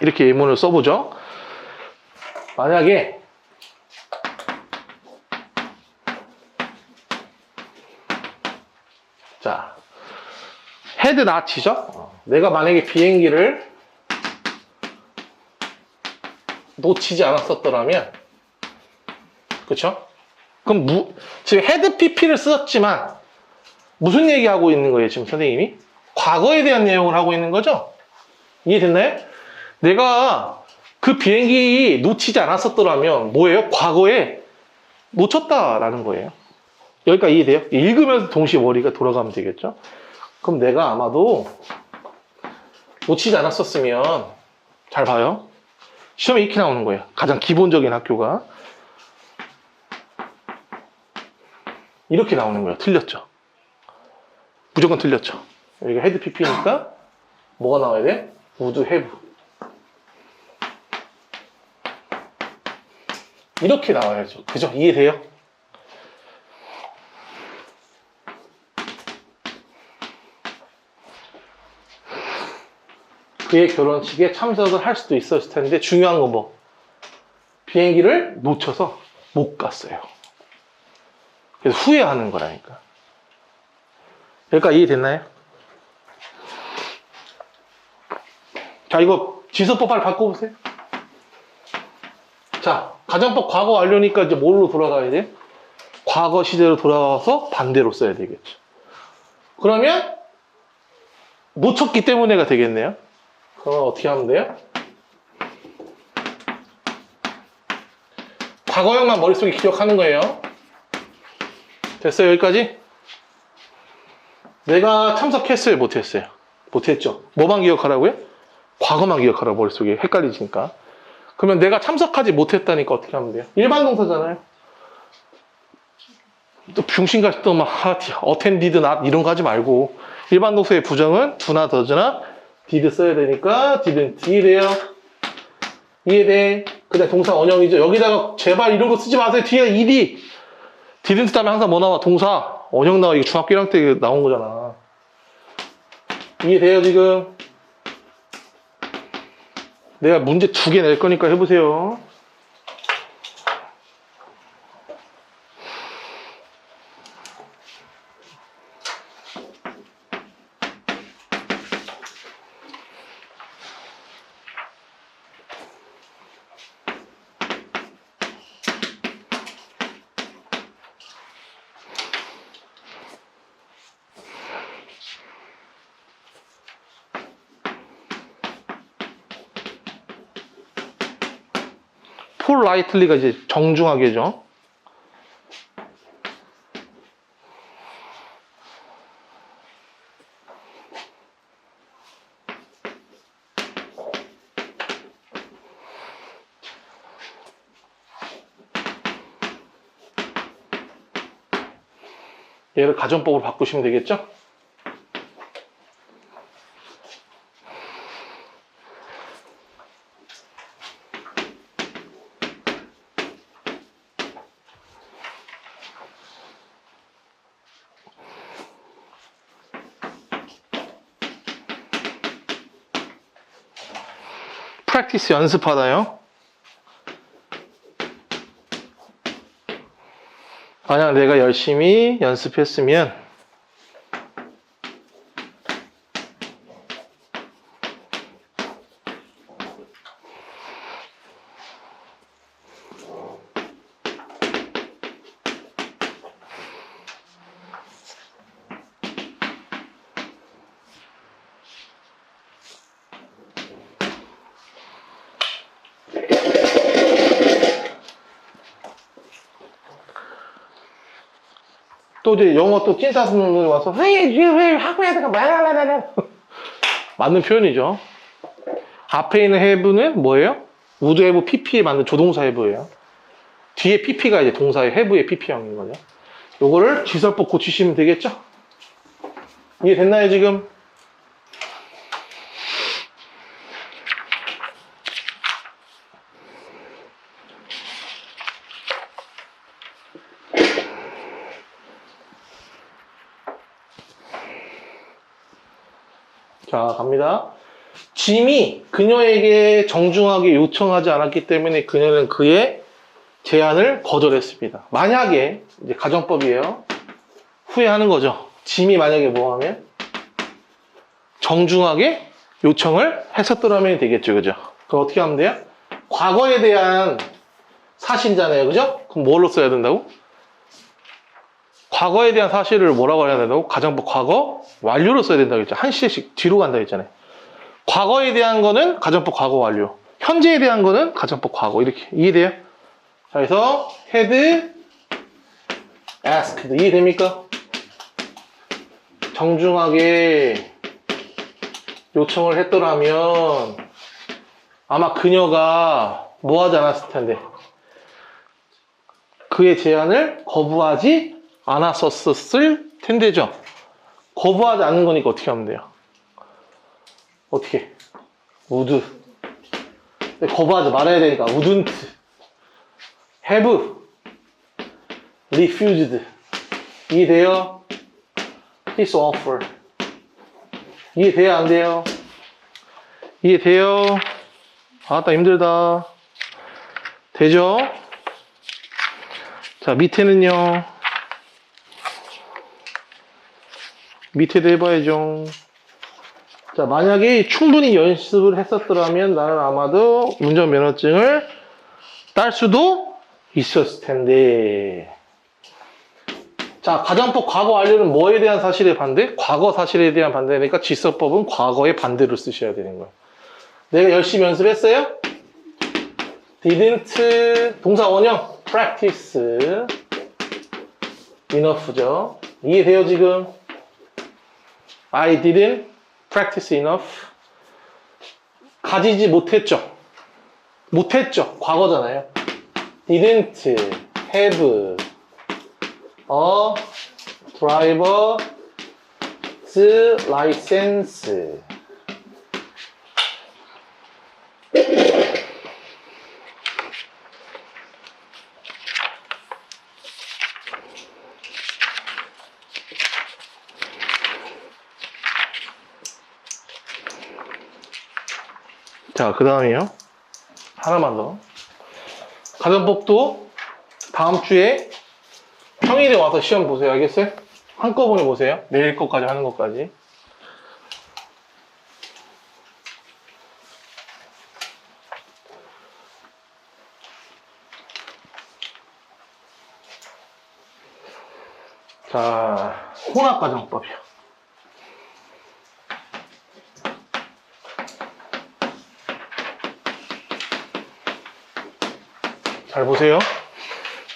이렇게 예문을 써보죠. 만약에 자, 헤드 나치죠? 내가 만약에 비행기를 놓치지 않았었더라면, 그쵸? 그럼 지금 헤드 PP를 썼지만 무슨 얘기하고 있는 거예요, 지금 선생님이? 과거에 대한 내용을 하고 있는 거죠? 이해됐나요? 내가 그 비행기 놓치지 않았었더라면 뭐예요? 과거에 놓쳤다라는 거예요. 여기까지 이해돼요? 읽으면서 동시에 머리가 돌아가면 되겠죠? 그럼 내가 아마도 놓치지 않았었으면, 잘 봐요. 시험에 이렇게 나오는 거예요. 가장 기본적인 학교가. 이렇게 나오는 거예요. 틀렸죠? 무조건 틀렸죠? 여기가 헤드 PP니까 뭐가 나와야 돼? would have. 이렇게 나와야죠. 그죠? 이해돼요? 그의 결혼식에 참석을 할 수도 있었을 텐데 중요한 건 뭐? 비행기를 놓쳐서 못 갔어요. 그래서 후회하는 거라니까. 여기까지 이해됐나요? 자, 이거 지수법 빨리 바꿔보세요. 자, 가정법 과거 완료니까 이제 뭘로 돌아가야 돼? 과거 시제로 돌아가서 반대로 써야 되겠죠. 그러면 놓쳤기 때문에가 되겠네요. 그러면 어떻게 하면 돼요? 과거형만 머릿속에 기억하는 거예요. 됐어요? 여기까지? 내가 참석했어요? 못했어요? 못했죠? 뭐만 기억하라고요? 과거만 기억하라고, 머릿속에. 헷갈리시니까. 그러면 내가 참석하지 못했다니까 어떻게 하면 돼요? 일반 동사잖아요. 또 병신같이 또 막 attended not 이런 거 하지 말고 일반 동사의 부정은 do나 does나 did 써야 되니까 didn't. 이해돼요? 이해돼? 그냥 동사 원형이죠. 여기다가 제발 이런 거 쓰지 마세요. 뒤에 ed. didn't 다음에 항상 뭐 나와? 동사 원형 나와. 이거 중학교 1학년 때 나온 거잖아. 이해돼요 지금? 내가 문제 2개 낼 거니까 해보세요. 폴라이틀리가 이제 정중하게죠. 얘를 가정법으로 바꾸시면 되겠죠? 프랙티스 연습하다요. 만약 내가 열심히 연습했으면 또 이제 영어 또 찐따 선생님이 와서 왜 학교에다가 말하라라라 맞는 표현이죠. 앞에 있는 have는 뭐예요? would have pp에 맞는 조동사 have예요. 뒤에 pp가 이제 동사의 have의 pp형인 거죠. 요거를 지설법 고치시면 되겠죠? 이해됐나요, 지금? 자, 갑니다. 짐이 그녀에게 정중하게 요청하지 않았기 때문에 그녀는 그의 제안을 거절했습니다. 만약에, 이제 가정법이에요. 후회하는 거죠. 짐이 만약에 뭐 하면? 정중하게 요청을 했었더라면 되겠죠. 그죠? 그럼 어떻게 하면 돼요? 과거에 대한 사실이잖아요. 그죠? 그럼 뭘로 써야 된다고? 과거에 대한 사실을 뭐라고 해야 된다고? 가정법 과거 완료로 써야 된다고 했죠. 한 시대씩 뒤로 간다고 했잖아요. 과거에 대한 거는 가정법 과거 완료. 현재에 대한 거는 가정법 과거. 이렇게. 이해돼요? 자, 그래서 had asked. 이해됩니까? 정중하게 요청을 했더라면 아마 그녀가 뭐 하지 않았을 텐데. 그의 제안을 거부하지 않았었을 텐데죠. 거부하지 않는 거니까 어떻게 하면 돼요? 어떻게? would. 거부하지 말아야 되니까 wouldn't. have refused. 이해돼요? his offer. 이해돼요? 안 돼요? 이해돼요? 아따 힘들다. 되죠? 자, 밑에는요. 밑에도 해봐야죠. 자, 만약에 충분히 연습을 했었더라면 나는 아마도 운전면허증을 딸 수도 있었을 텐데. 자, 가정법 과거 완료는 뭐에 대한 사실의 반대? 과거 사실에 대한 반대니까 지서법은 과거의 반대로 쓰셔야 되는 거예요. 내가 열심히 연습했어요? didn't 동사 원형 practice enough죠. 이해돼요 지금? I didn't practice enough. 가지지 못했죠. 못했죠. 과거잖아요. didn't have a driver's license. 자, 그 다음이요. 하나만 더. 가정법도 다음 주에 평일에 와서 시험 보세요. 알겠어요? 한꺼번에 보세요. 내일 것까지 하는 것까지. 자, 혼합가정법이요. 잘 보세요.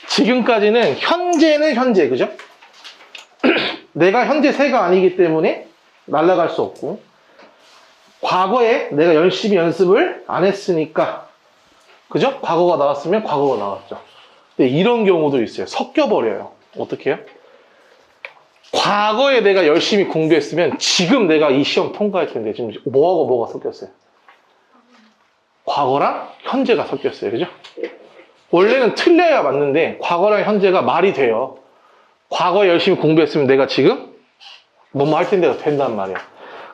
지금까지는 현재는 현재, 그죠? 내가 현재 새가 아니기 때문에 날아갈 수 없고, 과거에 내가 열심히 연습을 안 했으니까, 그죠? 과거가 나왔으면 과거가 나왔죠. 근데 이런 경우도 있어요. 섞여버려요. 어떻게 해요? 과거에 내가 열심히 공부했으면 지금 내가 이 시험 통과할 텐데, 지금 뭐하고 뭐가 섞였어요? 과거랑 현재가 섞였어요. 그죠? 원래는 틀려야 맞는데 과거랑 현재가 말이 돼요. 과거에 열심히 공부했으면 내가 지금 뭐뭐 할 텐데가 된단 말이야.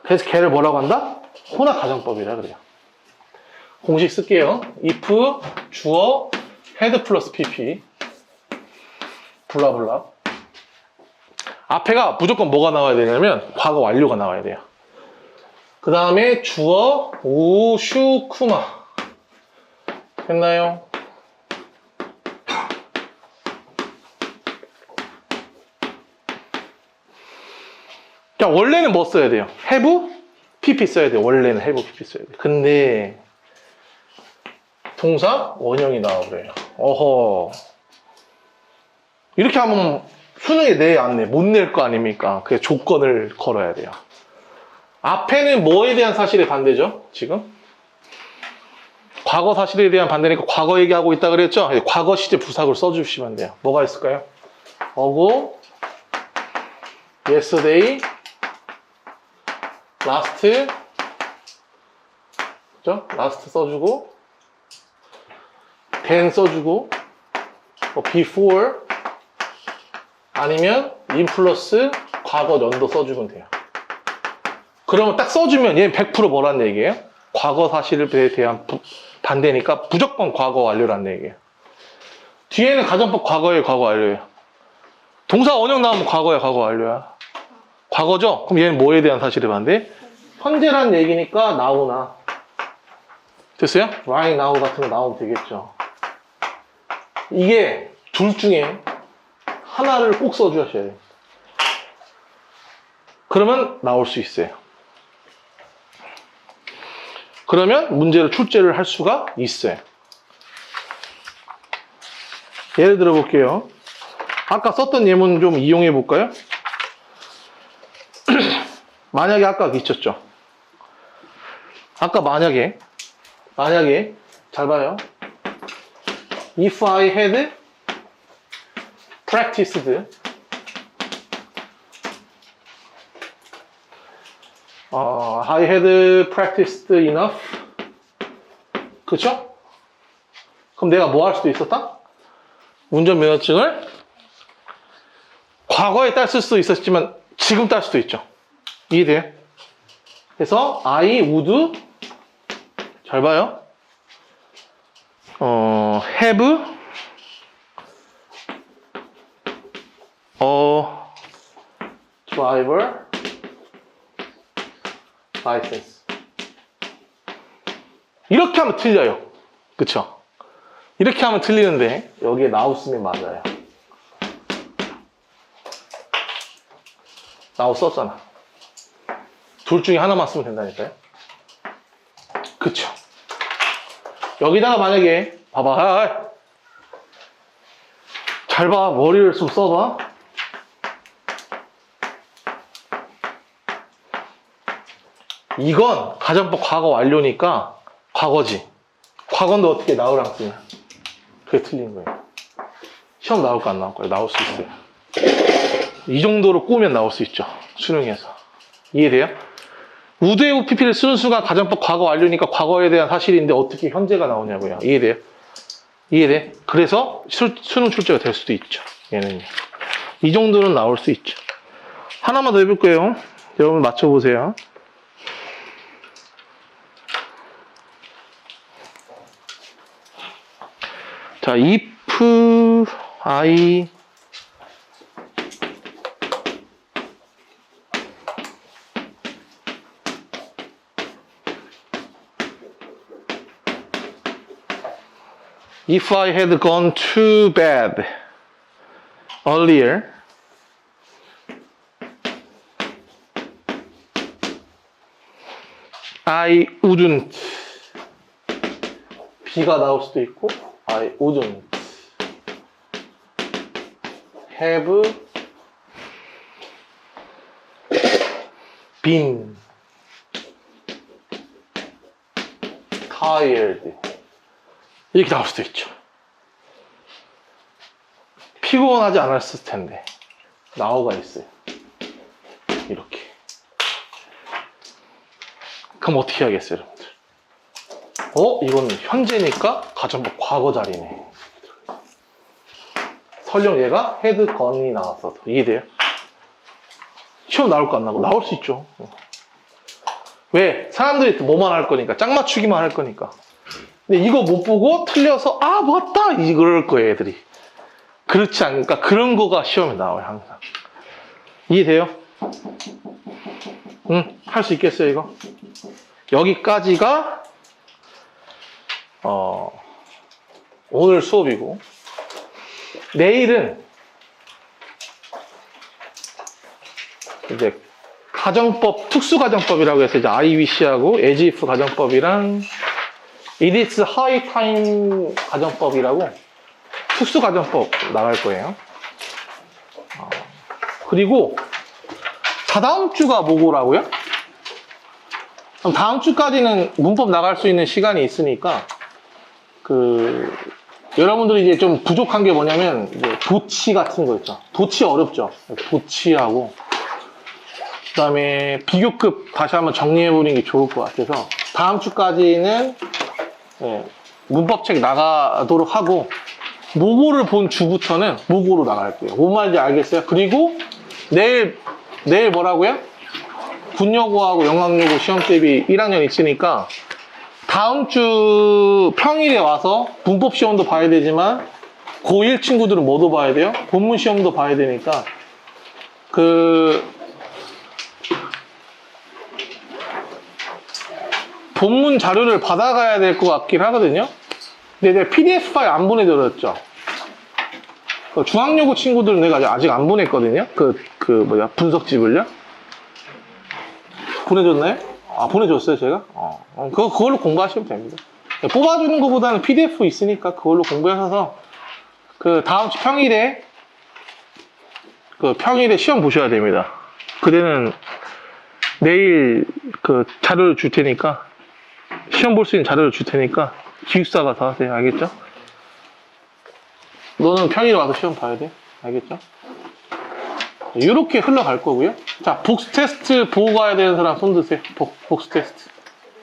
그래서 걔를 뭐라고 한다? 혼합가정법이라 그래요. 공식 쓸게요. if 주어 had 플러스 pp 블라블라. 앞에가 무조건 뭐가 나와야 되냐면 과거 완료가 나와야 돼요. 그 다음에 주어 우슈쿠마. 됐나요? 자, 원래는 뭐 써야 돼요? have, pp 써야 돼요. 원래는 have, pp 써야 돼요. 근데 동사 원형이 나와버려요. 어허. 이렇게 하면 수능에 내 안 내? 못 낼 거 아닙니까? 그래서 조건을 걸어야 돼요. 앞에는 뭐에 대한 사실의 반대죠? 지금? 과거 사실에 대한 반대니까 과거 얘기하고 있다 그랬죠? 과거 시제 부사구를 써주시면 돼요. 뭐가 있을까요? 어고, yesterday, last, 그죠? last 써주고, then 써주고, 뭐 before, 아니면 in 플러스 과거 연도 써주면 돼요. 그러면 딱 써주면 얘는 100% 뭐란 얘기예요? 과거 사실에 대한 반대니까 무조건 과거 완료란 얘기예요. 뒤에는 가정법 과거에 과거 완료예요. 동사 원형 나오면 과거에 과거 완료야. 과거죠? 그럼 얘는 뭐에 대한 사실에 반대? 현재란 얘기니까 now나. 됐어요? right now 같은 거 나오면 되겠죠. 이게 둘 중에 하나를 꼭 써주셔야 돼요. 그러면 나올 수 있어요. 그러면 문제를 출제를 할 수가 있어요. 예를 들어 볼게요. 아까 썼던 예문 좀 이용해 볼까요? 만약에 아까 있었죠. 아까 만약에 잘 봐요. If I had practiced I had practiced enough. 그쵸? 그럼 내가 뭐 할 수도 있었다? 운전면허증을 과거에 땄을 수도 있었지만 지금 딸 수도 있죠. 이해돼요? 그래서 I would 잘 봐요. have a driver license. 이렇게 하면 틀려요. 그쵸? 이렇게 하면 틀리는데 여기에 now 쓰면 맞아요. now 썼잖아. 둘 중에 하나만 쓰면 된다니까요. 그쵸? 여기다가 만약에 봐봐. 잘 봐. 머리를 좀 써봐. 이건 가정법 과거 완료니까 과거지. 과거인데 어떻게 나우랑 쓰냐. 그게 틀린 거예요. 시험 나올까 안 나올까요? 나올 수 있어요. 이 정도로 꾸면 나올 수 있죠. 수능에서. 이해돼요? 우드의 UPP를 쓰는 순간 가정법 과거 완료니까 과거에 대한 사실인데 어떻게 현재가 나오냐고요. 이해돼요? 이해돼? 그래서 수능 출제가 될 수도 있죠. 얘는요. 이 정도는 나올 수 있죠. 하나만 더 해볼 거예요. 여러분 맞춰보세요. 자, if I If I had gone to bed earlier, I wouldn't. B가 나올 수도 있고, I wouldn't have been tired. 이렇게 나올 수도 있죠. 피곤하지 않았을 텐데 나오가 있어요. 이렇게. 그럼 어떻게 해야겠어요, 여러분들? 이건 현재니까 가정법 과거 자리네. 설령 얘가 헤드 건이 나왔어도 이해돼요? 시험 나올까 안 나고 나올 수 있죠. 왜? 사람들이 또 뭐만 할 거니까 짝 맞추기만 할 거니까. 근데 이거 못 보고 틀려서 아 맞다 이럴 거예요 애들이. 그렇지 않으니까 그런 거가 시험에 나와요 항상. 이해돼요? 응? 할 수 있겠어요 이거? 여기까지가 오늘 수업이고 내일은 이제 가정법 특수가정법이라고 해서 이제 IBC하고 as-if 가정법이랑 It is high time 가정법이라고 특수가정법 나갈 거예요. 그리고 다다음 주가 뭐고라고요? 그럼 다음 주까지는 문법 나갈 수 있는 시간이 있으니까 여러분들이 이제 좀 부족한 게 뭐냐면, 이제 도치 같은 거 있죠. 도치 어렵죠. 도치하고, 그 다음에 비교급 다시 한번 정리해보는 게 좋을 것 같아서, 다음 주까지는, 예, 문법책 나가도록 하고, 모고를 본 주부터는 모고로 나갈게요. 뭔 말인지 알겠어요? 그리고 내일 뭐라고요? 군여고하고 영광여고 시험 대비 1학년 있으니까 다음 주 평일에 와서 문법 시험도 봐야 되지만 고1 친구들은 뭐도 봐야 돼요? 본문 시험도 봐야 되니까 본문 자료를 받아가야 될 것 같긴 하거든요. 근데 내가 PDF 파일 안 보내드렸죠. 중학여고 친구들은 내가 아직 안 보냈거든요. 분석집을요. 보내줬나요? 아, 보내줬어요, 제가? 그걸로 공부하시면 됩니다. 뽑아주는 것보다는 PDF 있으니까 그걸로 공부하셔서, 다음 주 평일에, 평일에 시험 보셔야 됩니다. 그때는 내일 자료를 줄 테니까, 시험 볼 수 있는 자료를 줄 테니까, 기숙사 가서 하세요. 알겠죠? 너는 평일에 와서 시험 봐야 돼. 알겠죠? 이렇게 흘러갈 거고요. 자, 복수 테스트 보고 가야 되는 사람 손 드세요. 복수 테스트.